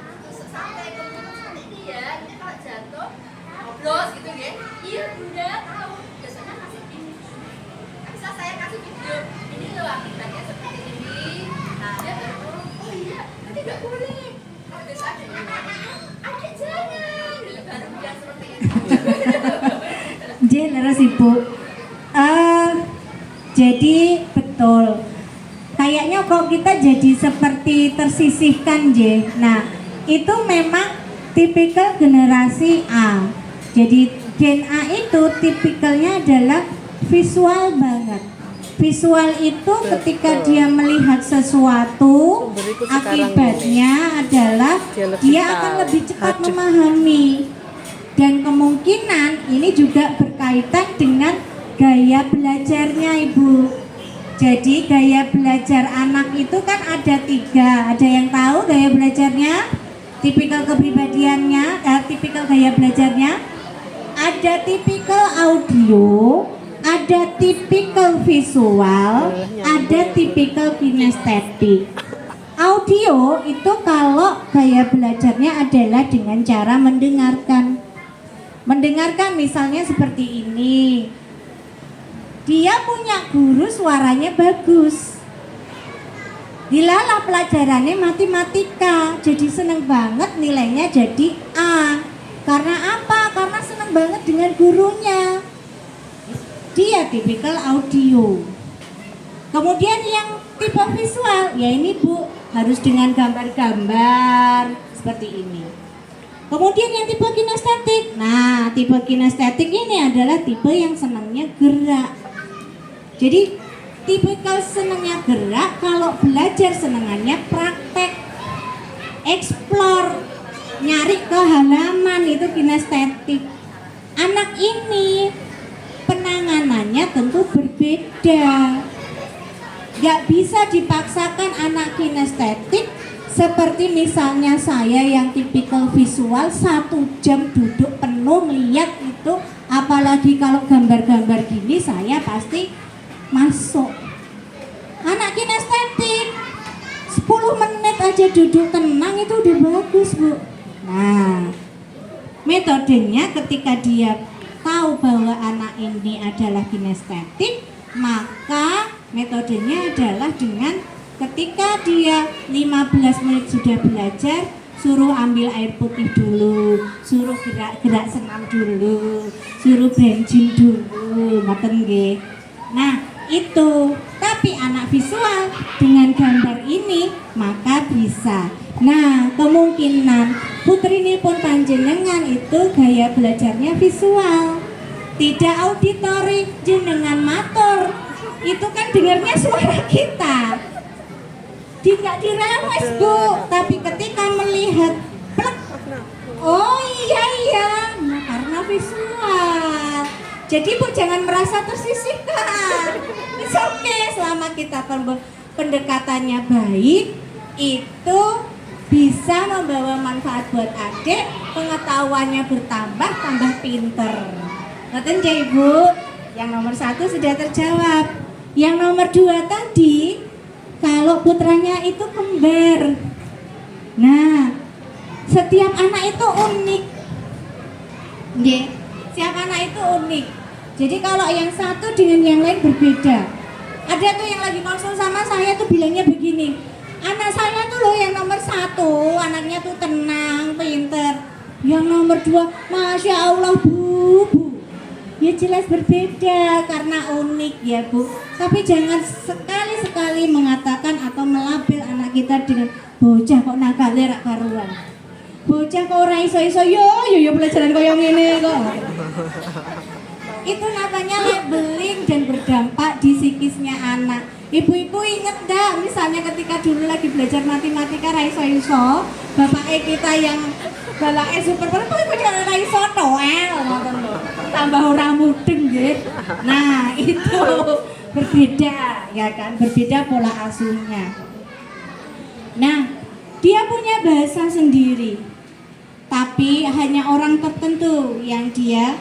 Speaker 3: santai ke mulut seperti ini ya. Ini kalau jatuh ngoblos gitu ya. Iya Bunda tahu. Biasanya kasih ini. Bisa saya kasih video ini loh akibatnya seperti ini. Nah dia baru oh iya nanti nggak boleh. Kalau besok ada adik jangan. Baru bilang seperti itu.
Speaker 1: J, leres Ibu. Jadi betul. Kayaknya kok kita jadi seperti tersisihkan, J. Nah, itu memang tipikal generasi A. Jadi Gen A itu tipikalnya adalah visual banget. Visual itu ketika dia melihat sesuatu, akibatnya adalah dia akan lebih cepat memahami. Dan kemungkinan ini juga berkaitan dengan gaya belajarnya, Ibu. Jadi gaya belajar anak itu kan ada 3. Ada yang tahu gaya belajarnya? Tipikal kepribadiannya, tipikal gaya belajarnya. Ada tipikal audio, ada tipikal visual, ada tipikal kinestetik. Audio itu kalau gaya belajarnya adalah dengan cara mendengarkan. Mendengarkan misalnya seperti ini. Dia punya guru suaranya bagus. Dilalah pelajarannya matematika, jadi seneng banget nilainya jadi A. Karena apa? Karena seneng banget dengan gurunya. Dia tipikal audio. Kemudian yang tipe visual, ya ini Bu, harus dengan gambar-gambar seperti ini. Kemudian yang tipe kinestetik. Nah, tipe kinestetik ini adalah tipe yang senangnya gerak. Jadi tipikal senangnya gerak, kalau belajar senangannya praktek, explore, nyari ke halaman, itu kinestetik. Anak ini penanganannya tentu berbeda. Gak bisa dipaksakan anak kinestetik seperti misalnya saya yang tipikal visual 1 jam duduk penuh lihat itu, apalagi kalau gambar-gambar gini saya pasti masuk. Anak kinestetik 10 menit aja duduk tenang itu udah bagus, Bu. Nah, metodenya ketika dia tahu bahwa anak ini adalah kinestetik, maka metodenya adalah dengan ketika dia 15 menit sudah belajar, suruh ambil air putih dulu, suruh gerak-gerak senam dulu, suruh benjing dulu, ngoten nggih. Nah, itu. Tapi anak visual dengan gambar ini maka bisa. Nah, kemungkinan putrinipun panjenengan itu gaya belajarnya visual, tidak auditory, jenengan matur. Itu kan dengarnya suara kita. Tidak direwes, Bu, tapi ketika melihat plek, oh iya, nah, karena visual. Jadi Bu jangan merasa tersisihkan. It's okay, selama kita pendekatannya baik, itu bisa membawa manfaat buat adik, pengetahuannya bertambah, tambah pinter. Ngoten nggih Ibu? Yang nomor 1 sudah terjawab. Yang nomor 2 tadi, kalau putranya itu kembar. Nah, setiap anak itu unik. Nggih, setiap anak itu unik. Jadi kalau yang satu dengan yang lain berbeda. Ada tuh yang lagi konsul sama saya tuh bilangnya begini, anak saya tuh loh yang nomor 1, anaknya tuh tenang, pinter. Yang nomor 2, Masya Allah Bu. Ya jelas berbeda karena unik ya Bu. Tapi jangan sekali-sekali mengatakan atau melabel anak kita dengan bocah kok nakal rak karuan. Bocah kok ora iso-iso yo pelajaran koyo ngene kok. Itu namanya labeling dan berdampak di psikisnya anak. Ibu-ibu inget enggak misalnya ketika dulu lagi belajar matematika ra iso-iso, bapaknya kita yang balake super ibu ra iso Noel ngoten lho. Tambah ora mudeng nggih. Nah, itu berbeda ya kan, berbeda pola asuhnya. Nah, dia punya bahasa sendiri. Tapi hanya orang tertentu yang dia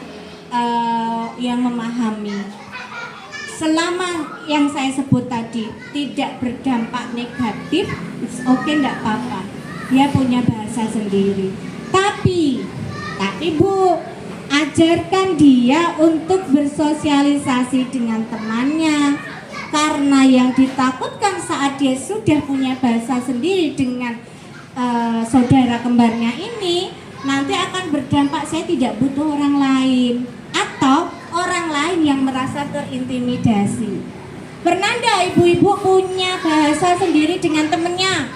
Speaker 1: yang memahami. Selama yang saya sebut tadi tidak berdampak negatif, it's okay, enggak apa-apa. Dia punya bahasa sendiri. Tapi Bu, ajarkan dia untuk bersosialisasi dengan temannya. Karena yang ditakutkan saat dia sudah punya bahasa sendiri dengan saudara kembarnya ini, nanti akan berdampak saya tidak butuh orang lain atau orang lain yang merasa terintimidasi. Pernah enggak ibu-ibu punya bahasa sendiri dengan temennya?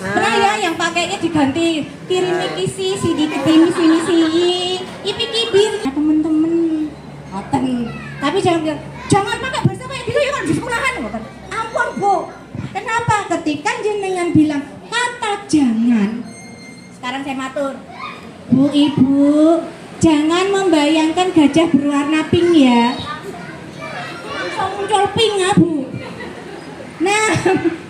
Speaker 1: Pernah ya yang pakainya diganti kirimi kisi, sidi ketimi sini ipi kibir temen-temen ngoten. Tapi jangan pakai bahasa kayak gitu ya kan di sekolahan ngoten. Ampun Bu. Kenapa? Ketika jenengan bilang kata jangan. Sekarang saya matur. Bu Ibu, jangan membayangkan gajah berwarna pink ya. Bisa muncul pink ya Bu. Nah,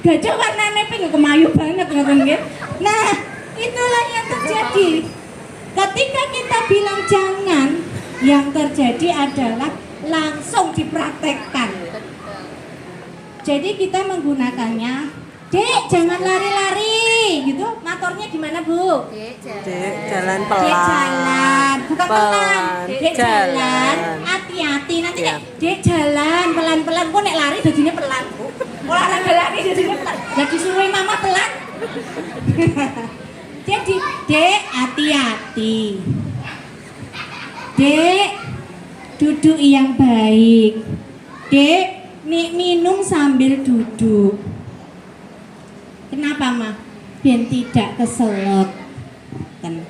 Speaker 1: gajah warnanya pink kemayu banget ngoten nggih. Nah, itulah yang terjadi. Ketika kita bilang jangan, yang terjadi adalah langsung dipraktekkan. Jadi kita menggunakannya, Dek, jangan lari-lari gitu. Motornya di mana, Bu?
Speaker 4: Dek, jalan pelan.
Speaker 1: Dek jalan, bukan pelan. Dek jalan,
Speaker 4: Jalan.
Speaker 1: hati-hati. Nanti
Speaker 4: Ya.
Speaker 1: Dek jalan pelan-pelan. Kok nek lari jadinya pelan, Bu. Olahraga lari jadinya pelan. Jadi suruh mama pelan. Jadi, Dek, hati-hati. Dek, duduk yang baik. Dek, minum sambil duduk. Kenapa mah? Biar tidak keselot. Kan.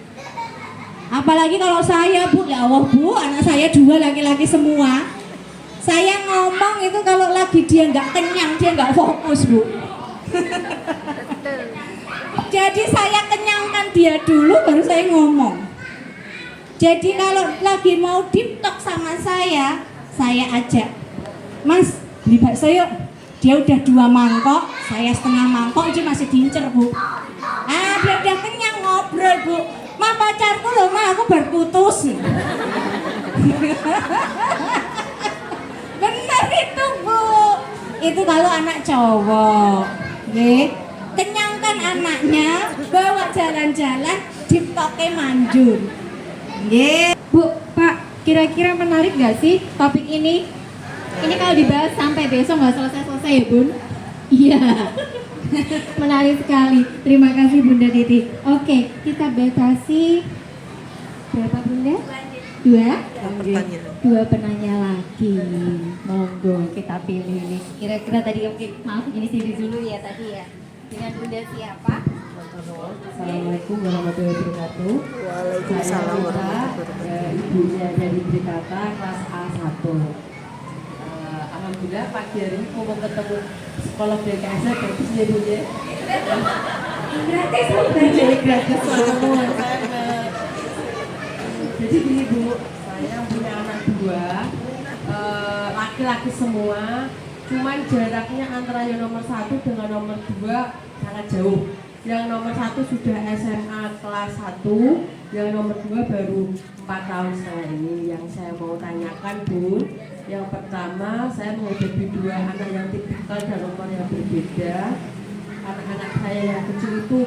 Speaker 1: Apalagi kalau saya Bu, ya Allah Bu, anak saya 2 laki-laki semua. Saya ngomong itu kalau lagi dia nggak kenyang, dia nggak fokus Bu. Jadi saya kenyangkan dia dulu baru saya ngomong. Jadi kalau lagi mau deep talk sama saya ajak. Mas, beli bakso yuk. Dia udah 2 mangkok, saya setengah mangkok aja masih diincer, Bu. Ah, dia udah kenyang ngobrol, Bu. Ma, pacarku loh, Ma, aku baru putus. Bener itu, Bu. Itu kalau anak cowok. Nggih. Kenyangkan anaknya, bawa jalan-jalan, diptoke manjur. Nggih.
Speaker 3: Bu, Pak, kira-kira menarik nggak sih topik ini? Ini kalau dibahas sampai besok nggak selesai-selesai ya, Bun? Iya. Menarik sekali. Terima kasih Bunda Titi. Oke, kita batasi berapa Bunda? 2?
Speaker 4: Pertanyaan.
Speaker 3: 2 penanya lagi. Monggo kita pilih nih. Kira-kira tadi oke, maaf ini sini dulu ya tadi ya. Dengan Bunda siapa?
Speaker 5: Assalamualaikum warahmatullahi wabarakatuh.
Speaker 4: Waalaikumsalam warahmatullahi wabarakatuh.
Speaker 5: Ibunya dari Tritata kelas A1. Alhamdulillah pagi hari ini mau ketemu psikolog DKS gratis ya Bu ya.
Speaker 1: Gratis, Bu.
Speaker 5: Jadi gratis ketemu. Jadi gini Bu, saya punya anak 2, laki-laki semua. Cuman jaraknya antara yang nomor 1 dengan nomor 2 sangat jauh. Yang nomor 1 sudah SMA kelas 1, yang nomor 2 baru 4 tahun setengah ini. Yang saya mau tanyakan Bu, yang pertama saya menghadapi 2 anak yang tipikal dan umur yang berbeda. Anak-anak saya yang kecil itu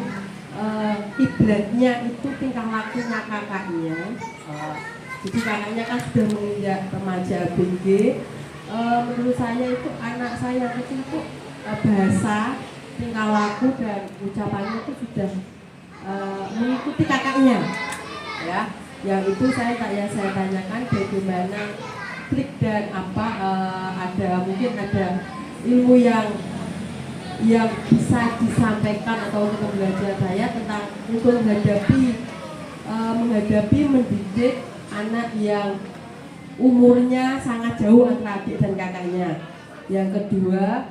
Speaker 5: kiblatnya itu tingkah lakunya kakaknya. Jadi kakaknya kan sudah menginjak remaja ABG. Menurut saya itu anak saya yang kecil itu bahasa, tingkah laku dan ucapannya itu sudah mengikuti kakaknya, ya. Yang itu saya tanyakan bagaimana trik dan apa mungkin ada ilmu yang bisa disampaikan atau untuk belajar saya tentang untuk menghadapi mendidik anak yang umurnya sangat jauh antara adik dan kakaknya. Yang kedua,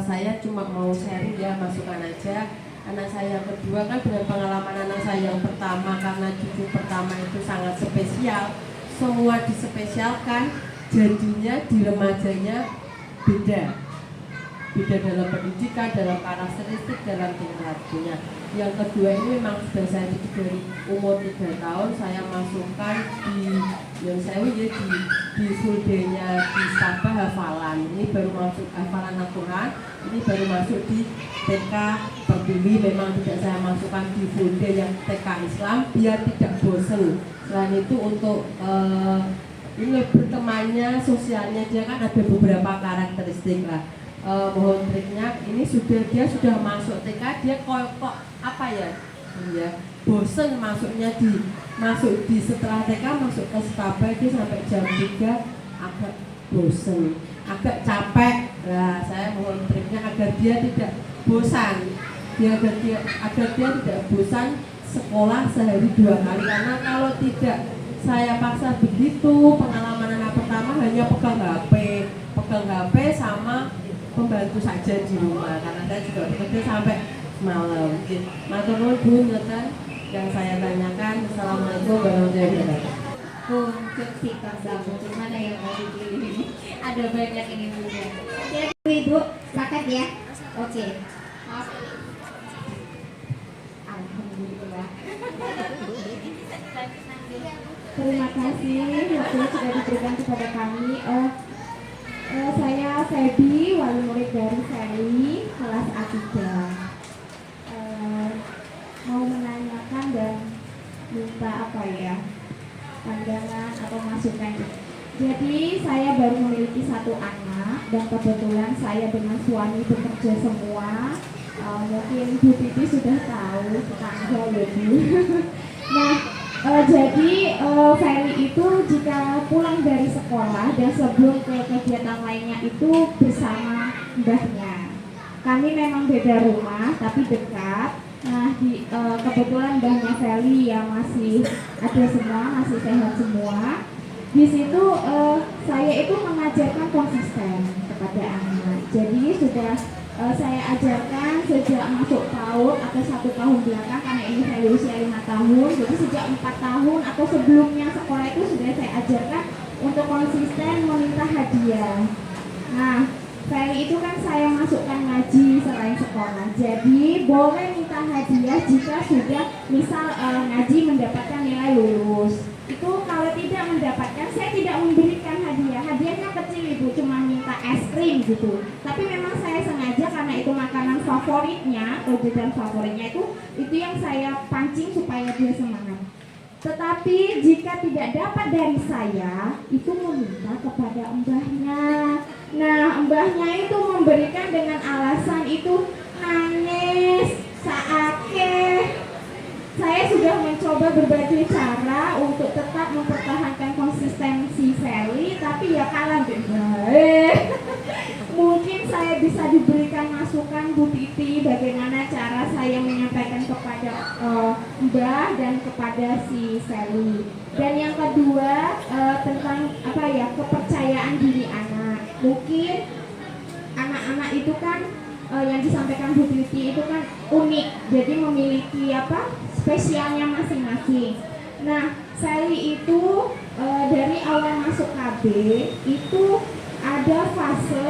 Speaker 5: saya cuma mau sharing ya, masukan aja. Anak saya yang kedua kan dengan pengalaman anak saya yang pertama, karena cucu pertama itu sangat spesial, semua dispesialkan, jadinya di remajanya beda dalam pendidikan, dalam karakteristik, dalam tingkah lakunya. Yang kedua ini memang sudah saya didik dari umur 3 tahun, saya masukkan di yang saya di full day-nya di Sabah hafalan. Ini baru masuk hafalan Al-Quran, ini baru masuk di TK terpilih. Memang tidak saya masukkan di full day yang TK Islam biar tidak bosen. Selain itu untuk ini bertemannya, sosialnya dia kan ada beberapa karakteristik lah. Mohon triknya, ini dia sudah masuk TK, dia kok apa ya, bosen masuk di setelah TK masuk ke sekolah dia sampai jam 3 agak bosen, agak capek. Nah, saya mohon triknya agar dia tidak bosan, agar dia tidak bosan sekolah sehari 2 kali, karena kalau tidak saya paksa begitu, pengalaman anak pertama hanya pegang HP sama pembantu saja di rumah, karena saya juga bekerja sampai malam. Matur nuwun Bu, yang saya tanyakan. Assalamualaikum warahmatullahi wabarakatuh.
Speaker 3: Untuk si kamu mana yang mau dipilih ini? Ada banyak ini Bunda. Ibu, sepakat ya? Oke. Alhamdulillah. Terima kasih waktu sudah diberikan kepada kami. Saya Febi, wali murid dari Sally, kelas A3. Mau menanyakan dan minta apa ya, pandangan atau masukan. Jadi saya baru memiliki 1 anak dan kebetulan saya dengan suami bekerja semua. Mungkin Bu Titi sudah tahu tetangga ya Bu. Nah, jadi Feli itu jika pulang dari sekolah dan sebelum ke kegiatan lainnya itu bersama mbahnya. Kami memang beda rumah tapi dekat. Nah, kebetulan mbahnya Feli yang masih ada semua, masih sehat semua. Di situ saya itu mengajarkan konsisten kepada anak. Jadi sudah saya ajarkan sejak masuk PAUD atau 1 tahun belakang, karena ini saya usia 5 tahun. Jadi sejak 4 tahun atau sebelumnya sekolah itu sudah saya ajarkan
Speaker 1: untuk konsisten meminta hadiah. Nah, Feli itu kan saya masukkan ngaji selain sekolah. Jadi boleh minta hadiah jika sudah misal ngaji mendapatkan nilai lulus. Itu kalau tidak mendapatkan, saya tidak memberikan hadiah. Hadiahnya kecil Ibu, cuma minta es krim gitu. Tapi memang saya sengaja karena itu makanan favoritnya, atau jajan favoritnya itu yang saya pancing supaya dia semangat. Tetapi jika tidak dapat dari saya, itu meminta kepada mbahnya. Nah, mbahnya itu memberikan dengan alasan itu nangis, saake. Saya sudah mencoba berbagai cara untuk tetap mempertahankan konsistensi Feli, tapi ya kalah baik. Mungkin saya bisa diberikan masukan Bu Titi bagaimana cara saya menyampaikan kepada Mbah dan kepada si Feli. Dan yang kedua tentang kepercayaan diri anak. Mungkin anak-anak itu kan yang disampaikan Bu Titi itu kan unik, jadi memiliki spesialnya masing-masing. Nah, Feli itu dari awal masuk KB itu ada fase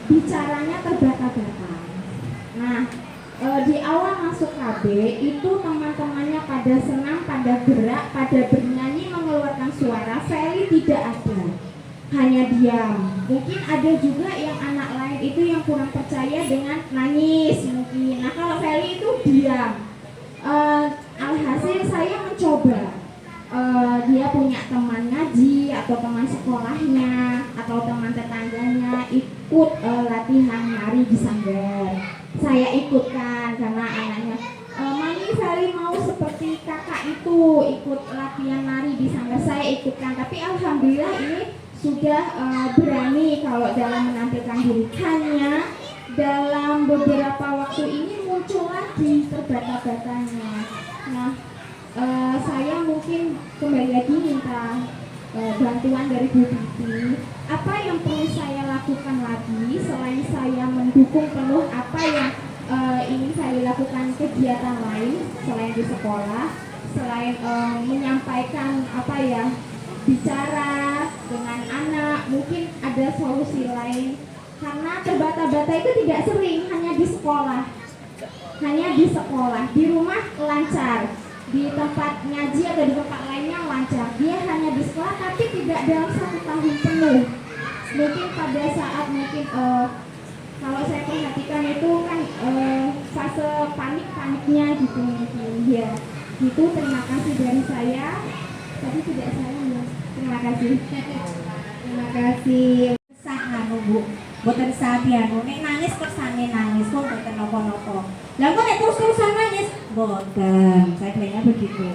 Speaker 1: bicaranya terbata-bata. Nah, di awal masuk KB itu teman-temannya pada senang, pada gerak, pada bernyanyi, mengeluarkan suara. Feli tidak ada, hanya diam. Mungkin ada juga yang anak lain itu yang kurang percaya dengan nangis mungkin. Nah, kalau Feli itu diam. Alhasil saya mencoba dia punya teman ngaji atau teman sekolahnya atau teman tetangganya ikut latihan nari di sanggar. Saya ikutkan karena anaknya Mami Feli mau seperti kakak itu ikut latihan nari di sanggar. Saya ikutkan, tapi alhamdulillah ini sudah berani kalau dalam menampilkan diri. Hanya dalam beberapa waktu ini muncul lagi terbata-batanya. Nah, saya mungkin kembali lagi minta bantuan dari Bu Titi. Apa yang perlu saya lakukan lagi selain saya mendukung penuh apa yang ingin saya lakukan kegiatan lain selain di sekolah, selain menyampaikan bicara dengan anak, mungkin ada solusi lain. Karena terbata-bata itu tidak sering, hanya di sekolah. Di rumah lancar, di tempat ngaji atau di tempat lainnya lancar. Dia hanya di sekolah tapi tidak dalam 1 tahun penuh. Mungkin pada saat kalau saya perhatikan itu kan fase paniknya gitu mungkin. Ya, itu terima kasih dari saya. Tapi tidak saya ya. Terima kasih. Terima kasih.
Speaker 2: Anu Bu, boten sabianu nek nangis kersane nangis kok boten napa-napa. Lah kok nek terus-terusan nangis boten. Saya bilangnya begitu.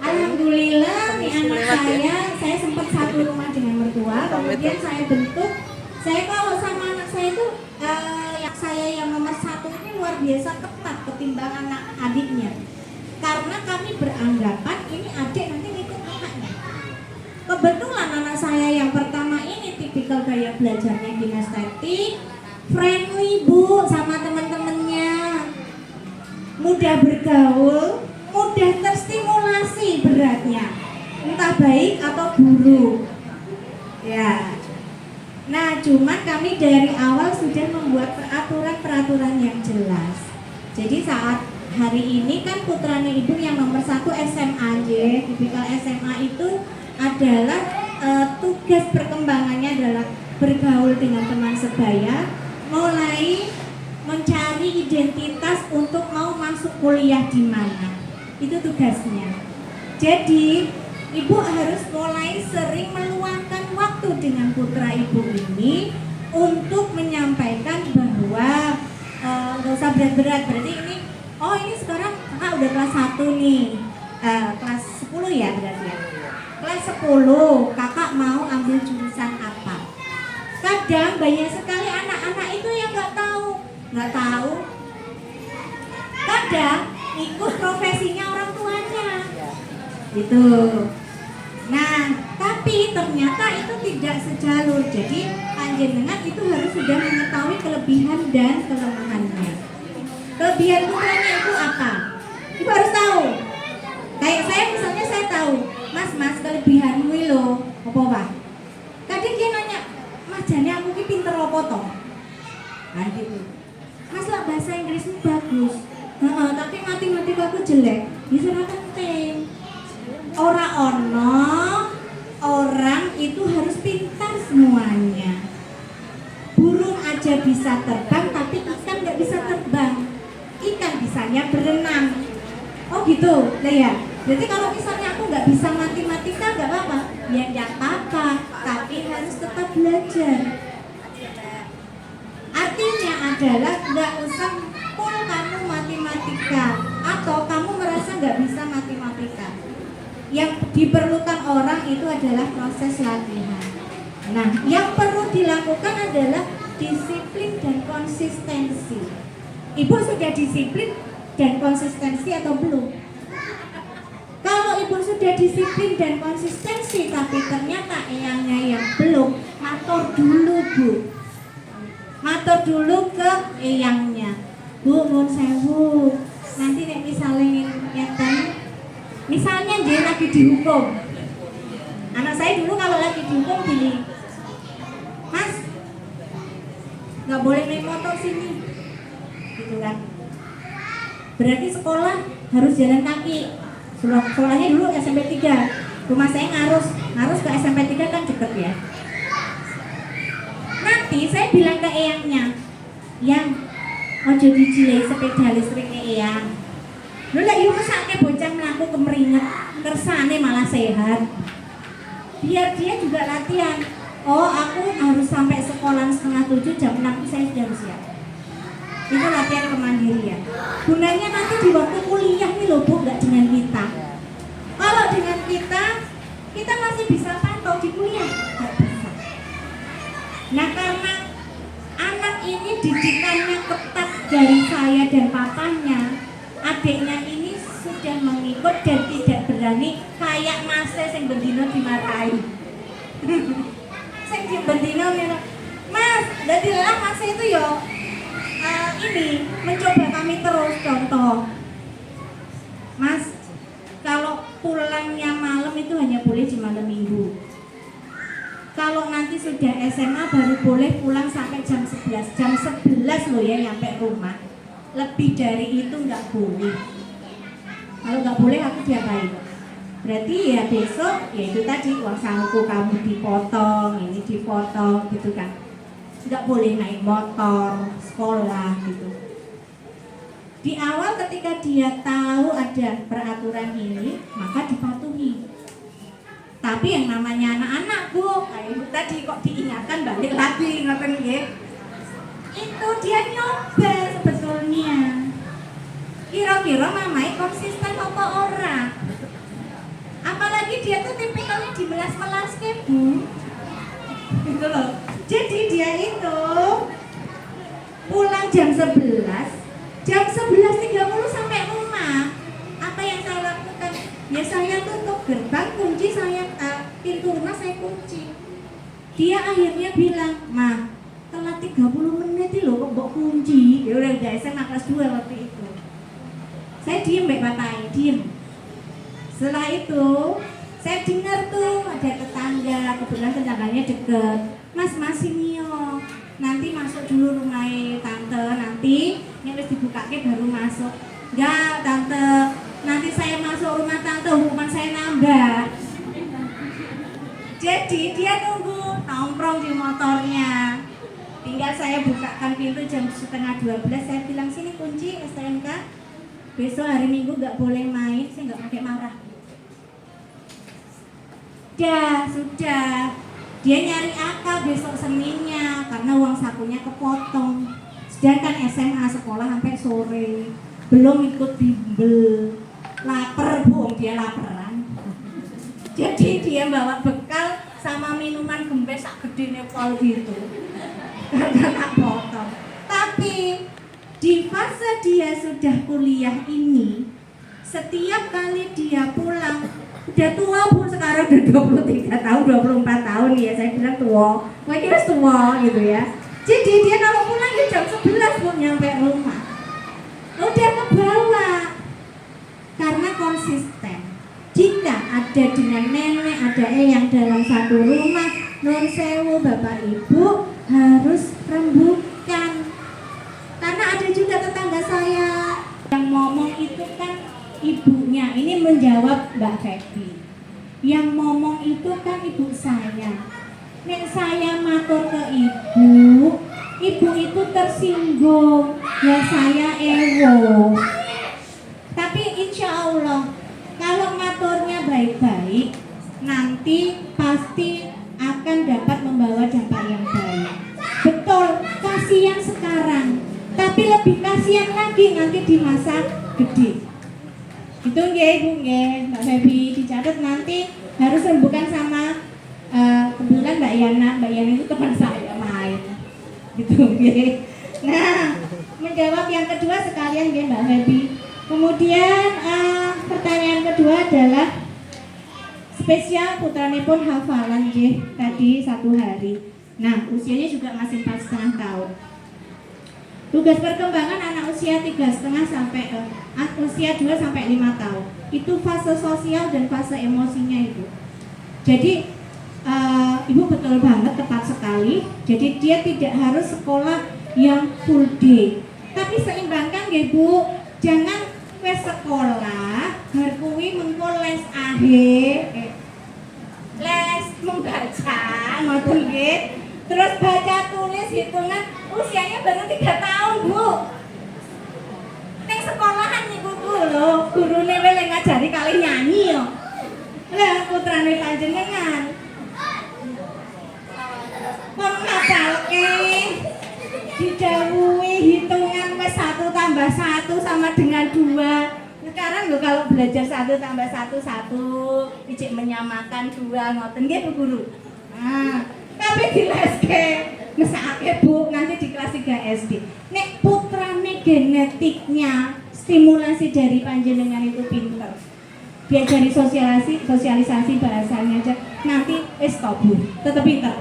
Speaker 2: Alhamdulillah nih anak saya sempat satu rumah dengan mertua, kemudian saya bentuk. Saya kalau sama anak saya itu yang nomor 1 ini luar biasa ketat ketimbang anak adiknya. Karena kami beranggapan ini adik nanti ikut kakaknya. Kebetulan anak saya yang pertama ini tipikal gaya belajarnya kinestetik, friendly Bu sama teman-temannya, mudah bergaul, mudah terstimulasi beratnya, entah baik atau buruk. Ya. Nah, cuman kami dari awal sudah membuat peraturan-peraturan yang jelas. Jadi saat hari ini kan putranya Ibu yang nomor 1 SMA, tipikal SMA itu adalah tugas perkembangannya adalah bergaul dengan teman sebaya, mulai mencari identitas untuk mau masuk kuliah di mana. Itu tugasnya. Jadi Ibu harus mulai sering meluangkan waktu dengan putra Ibu ini untuk menyampaikan bahwa nggak usah berat-berat. Berarti ini sekarang kakak udah kelas 1 nih, kelas 10 ya berarti ya. Kelas 10, kakak mau ambil jurusan apa? Kadang banyak sekali anak-anak itu yang nggak tahu. Kadang ikut profesinya orang tuanya, gitu. Nah, tapi ternyata itu tidak sejalur. Jadi panjenengan itu harus sudah mengetahui kelebihan dan kelemahannya. Kelebihan putranya itu apa? Ibu harus tahu. Kayak saya misalnya saya tahu, Mas kelebihanmu lo apa Pak?
Speaker 1: potong. Nah gitu. Mas lah bahasa Inggrismu bagus. Tapi matematika aku jelek. Bisa ora penting. Ora ono orang itu harus pintar semuanya. Burung aja bisa terbang, tapi ikan nggak bisa terbang. Ikan bisanya berenang. Oh gitu, lah ya. Jadi kalau misalnya aku nggak bisa matematika nggak apa-apa, ya nggak apa-apa. Tapi harus tetap belajar. Artinya adalah nggak usah full kamu matematika atau kamu merasa nggak bisa matematika. Yang diperlukan orang itu adalah proses latihan. Nah, yang perlu dilakukan adalah disiplin dan konsistensi. Ibu sudah disiplin dan konsistensi atau belum? Kalau ibu sudah disiplin dan konsistensi tapi ternyata eyangnya yang belum, matur dulu bu. Matur dulu ke eyangnya. Bu, mohon sewu. Nanti nek misalnya ngeten, misalnya dia lagi dihukum. Anak saya dulu kalau lagi dihukum gini, Mas, nggak boleh naik motor sini, gitu kan? Berarti sekolah harus jalan kaki. Sekolahnya dulu SMP 3. Rumah saya ngarus ke SMP 3 kan deket ya. Nanti saya bilang ke eyangnya, yang ojo dijilai sepeda listriknya eyang. Lu lah yuk mesake bocah melaku kemeringet, kersane malah sehat. Biar dia juga latihan. Oh, aku harus sampai sekolah 6:30, jam 6 saya sudah siap. Itu latihan kemandirian. Gunanya nanti di waktu kuliah nih loh bu, nggak dengan kita. Kalau dengan kita masih bisa pantau di kuliah, nggak bisa. Nah karena anak ini didikannya ketat dari saya dan papanya, adiknya ini sudah mengikut dan tidak berani kayak masnya sing bendino dimarahi. Sing bendino Mas, jadi lah masnya itu yo ini mencoba kami terus. Contoh, Mas, kalau pulangnya malam itu hanya boleh di malam minggu. Kalau nanti sudah SMA baru boleh pulang sampai jam 11. Jam 11 loh ya nyampe rumah. Lebih dari itu nggak boleh. Kalau nggak boleh aku diapain? Berarti ya besok ya itu tadi uang saku kamu dipotong, ini dipotong gitu kan. Nggak boleh naik motor sekolah gitu. Di awal ketika dia tahu ada peraturan ini, maka dipatuhi. Tapi yang namanya anak-anak bu, kayak ibu tadi kok diingatkan balik lagi ngoten nggih. Itu dia nyoba sebetulnya. Kira-kira mamai konsisten apa orang? Apalagi dia tuh tipikalnya dimelas-melas ke bu. Gitu loh. Jadi dia itu pulang jam 11, jam 11.30 sampai rumah. Apa yang saya lakukan? Ya saya tutup gerbang, kunci saya, pintu rumah saya kunci. Dia akhirnya bilang, "Ma, telat 30 menit loh kok mbok kunci." Ya udah SMA kelas 2 waktu itu. Saya diem mbak Papai, diem. Setelah itu saya dengar tuh ada tetangga, kebetulan tetangganya deket. Mas Masinio, nanti masuk dulu rumah tante, nanti yang harus dibukake baru masuk. Enggak tante, nanti saya masuk rumah tante hukuman saya nambah. Jadi dia nunggu nongkrong di motornya. Tinggal saya bukakan pintu jam 11:30, saya bilang sini kunci STNK. Besok hari Minggu nggak boleh main, saya nggak pakai marah. Sudah. Dia nyari akal besok Seninnya karena uang sakunya kepotong. Sedangkan SMA sekolah sampai sore, belum ikut bimbel. Laper bu, dia laparan. Jadi dia bawa bekal sama minuman gembes sak gede nepol gitu. Karena tak potong. Tapi di fase dia sudah kuliah ini, setiap kali dia pulang, udah tua bu, sekarang udah 23 tahun, 24 tahun ya, saya bilang tua, mungkin tua gitu ya. Jadi dia kalau pulang ya jam 11 bu nyampe rumah, udah ke bawah karena konsisten. Jika ada dengan nenek, ada yang dalam satu rumah, nun sewu bapak ibu harus ibunya ini menjawab Mbak Feby. Yang ngomong itu kan ibu saya. Nek saya matur ke ibu itu tersinggung. Ya saya ewo. Tapi insya Allah kalau maturnya baik-baik, nanti pasti akan dapat membawa dampak yang baik. Betul, kasihan sekarang, tapi lebih kasihan lagi nanti di masa gede. Itu nggih Bu nggih, Mbak Feby dicatat nanti harus rembukan sama kebetulan Mbak Yana itu teman saya main. Gitu nggih. Nah, menjawab yang kedua sekalian nggih Mbak Feby. Kemudian pertanyaan kedua adalah spesial putranipun hafalan nggih tadi 1 hari. Nah, usianya juga masih 4,5 tahun. Tugas perkembangan anak usia 3,5 sampai usia 2 sampai 5 tahun. Itu fase sosial dan fase emosinya itu. Jadi Ibu betul banget, tepat sekali. Jadi dia tidak harus sekolah yang full day. Tapi seimbangkan ya Bu. Jangan wes sekolah bar kuwi mengko les les membaca ngoten nggih. Terus baca tulis hitungan usianya baru 3 tahun Bu. Ning sekolahan niku Bu lho, gurune wis ngajari kali nyanyi yo. Lah putrane panjenengan. Kon ngapalke didhawuhi hitungan wis 1 tambah 1 sama dengan 2. Sekarang lho kalau belajar 1 tambah 1 1, ijik menyamakan 2 ngoten nggih Bu Guru. Nah, tapi dileske mesake Bu nanti di kelas 3 SD. Nek putrane genetiknya stimulasi dari panjenengan itu pinter. Diajari sosialisasi bahasanya aja nanti stop Bu, tetap pinter.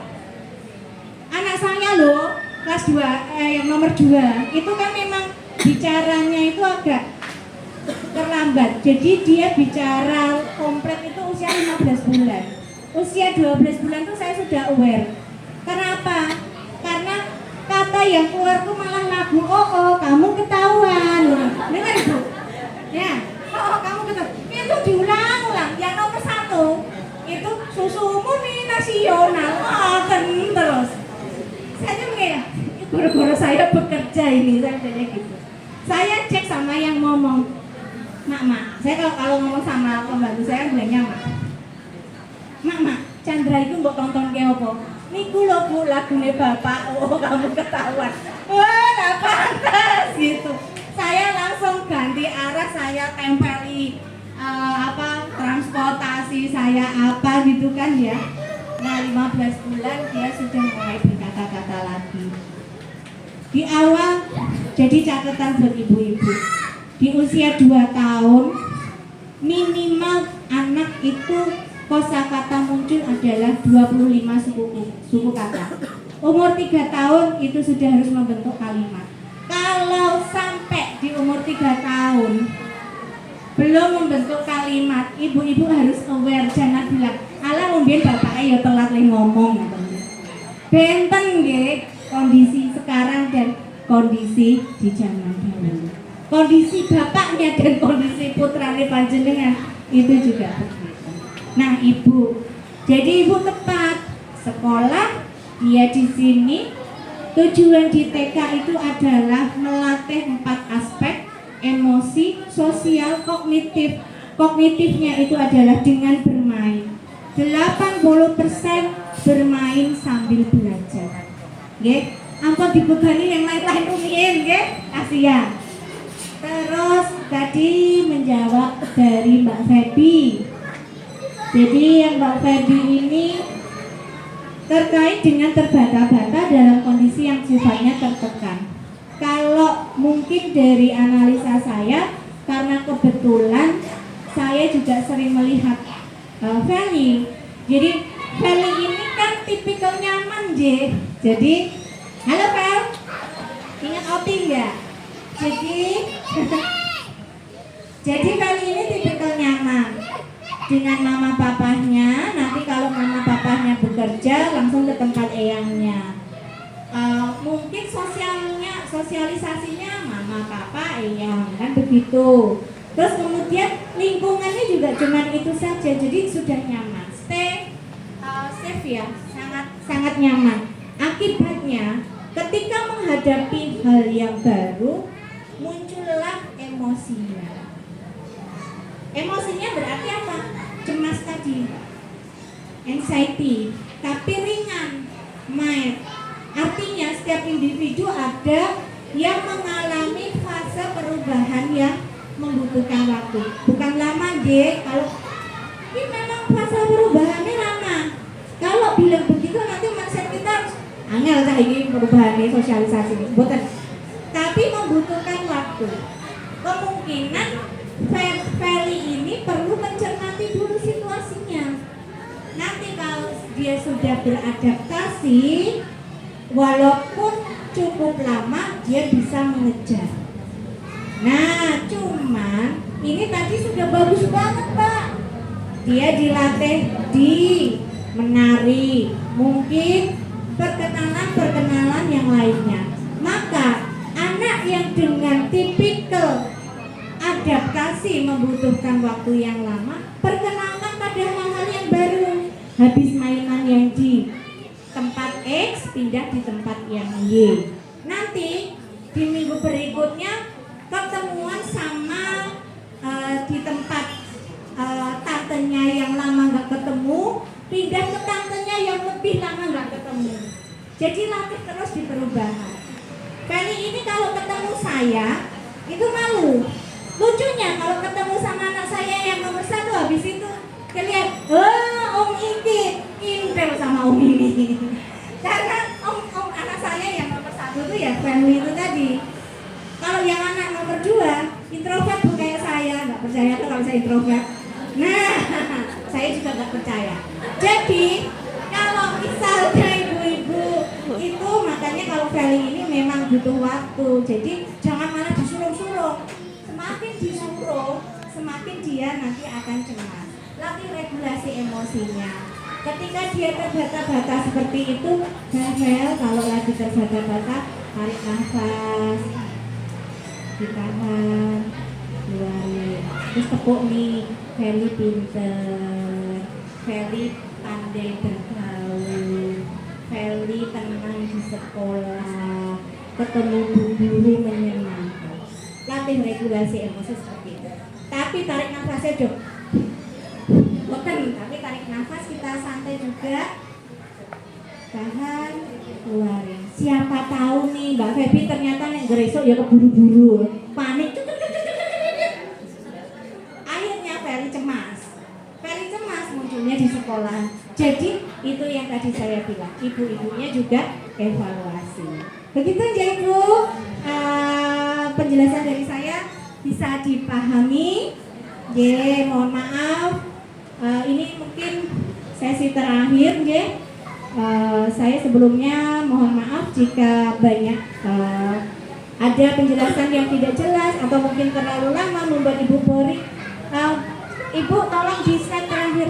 Speaker 1: Anak saya loh kelas 2 yang nomor 2 itu kan memang bicaranya itu agak terlambat. Jadi dia bicara komplit itu usia 15 bulan. Usia 12 bulan tuh saya sudah aware. Kenapa? Karena kata yang keluar tuh malah lagu oh kamu ketahuan. Dengar Bu? Ya, oh kamu ketahuan. Itu diulang-ulang. Yang nomor 1 itu susumu nih nasional. Terus. Saya mengira, guru-guru saya bekerja ini, saya gitu. Saya cek sama yang ngomong, mak. Saya kalau ngomong sama pembantu saya bilangnya mak, Chandra itu mbok tonton ke apa? Niku lho Bu, lagune bapak. Oh kamu ketahuan. Wah, gak pantas gitu. Saya langsung ganti arah, saya tempeli transportasi saya apa gitu kan ya. Nah 15 bulan dia sudah mulai berkata-kata lagi. Di awal, jadi catatan buat ibu-ibu, di usia 2 tahun minimal anak itu kosakata muncul adalah 25 suku kata. Umur 3 tahun itu sudah harus membentuk kalimat. Kalau sampai di umur 3 tahun belum membentuk kalimat, ibu-ibu harus aware, jangan bilang alah mungkin bapaknya ya telat ngomong. Benten nggih kondisi sekarang dan kondisi di zaman dahulu. Kondisi bapaknya dan kondisi putrane panjenengan itu juga begitu. Nah, Ibu, jadi Ibu tepat sekolah dia di sini. Tujuan di TK itu adalah melatih 4 aspek: emosi, sosial, kognitif. Kognitifnya itu adalah dengan bermain. 80% bermain sambil belajar. Nggih, ampun dibebani yang lain-lain rumiyin nggih, kasihan. Terus tadi menjawab dari Mbak Feby. Jadi yang Mbak Feby ini terkait dengan terbata-bata dalam kondisi yang sifatnya tertekan. Kalau mungkin dari analisa saya, karena kebetulan saya juga sering melihat Feli. Jadi Feli ini kan tipikal nyaman je. Jadi halo Fel, ingat outing nggak? Jadi Feli ini tipikal nyaman dengan mama papahnya. Nanti kalau mama papahnya bekerja langsung ke tempat eyangnya. Mungkin sosialisasinya mama papa eyang kan begitu. Terus kemudian kemudian lingkungannya juga cuman itu saja, jadi sudah nyaman, safe ya, sangat nyaman. Akibatnya ketika menghadapi hal yang baru muncullah emosinya. Emosinya berarti apa? Cemas tadi, anxiety, tapi ringan, mild. Artinya setiap individu ada yang mengalami fase perubahan yang membutuhkan waktu. Bukan lama deh, kalau ini memang fase perubahannya lama. Kalau bilang begitu nanti mindset kita angel ini perubahannya sosialisasi ini. Bukan. Tapi membutuhkan waktu. Kemungkinan Feli ini perlu mencermati dulu situasinya. Nanti kalau dia sudah beradaptasi, walaupun cukup lama dia bisa mengejar. Nah, cuman ini tadi sudah bagus banget, Pak. Dia dilatih di menari, mungkin perkenalan yang lainnya. Maka anak yang dengan tipikal adaptasi membutuhkan waktu yang lama, perkenalan pada hal-hal yang baru. Habis mainan yang di tempat X pindah di tempat yang Y. Nanti di minggu berikutnya ketemuan sama di tempat tantenya yang lama nggak ketemu, pindah ke tantenya yang lebih lama nggak ketemu. Jadi latih terus di perubahan. Kali ini kalau ketemu saya itu malu. Lucunya kalau ketemu sama anak saya yang nomor 1, habis itu kelihatan, om ini intel sama om ini. Karena om anak saya yang nomor 1 itu ya family itu tadi. Kalau yang anak nomor 2 introvert tuh kayak saya, nggak percaya tuh kalau saya introvert. Nah, saya juga nggak percaya. Jadi kalau misalnya ibu-ibu itu, makanya kalau Feli ini memang butuh waktu. Jadi jangan malah disuruh-suruh. Semakin disuruh, semakin dia nanti akan cemas. Latih regulasi emosinya. Ketika dia terbata-bata seperti itu, Feli kalau lagi terbata-bata, tarik nafas, ditahan, keluarin. Terus tepuk nih, Feli pinter, Feli pandai bergaul, Feli tenang di sekolah, ketemu guru menyenangkan. Latih regulasi emosi seperti itu. Tapi tarik nafasnya dong. Bukan, tapi tarik nafas kita santai juga. Tahan, keluarin. Siapa tahu nih Mbak Febi ternyata yang geresok ya keburu-buru, panik. Akhirnya Feli cemas. Feli cemas munculnya di sekolah. Jadi itu yang tadi saya bilang, ibu-ibunya juga evaluasi. Begitu ya Ibu, penjelasan dari saya bisa dipahami. Mohon maaf, ini mungkin sesi terakhir. Saya sebelumnya mohon maaf jika banyak ada penjelasan yang tidak jelas atau mungkin terlalu lama membuat Ibu boring. Ibu tolong di slide terakhir.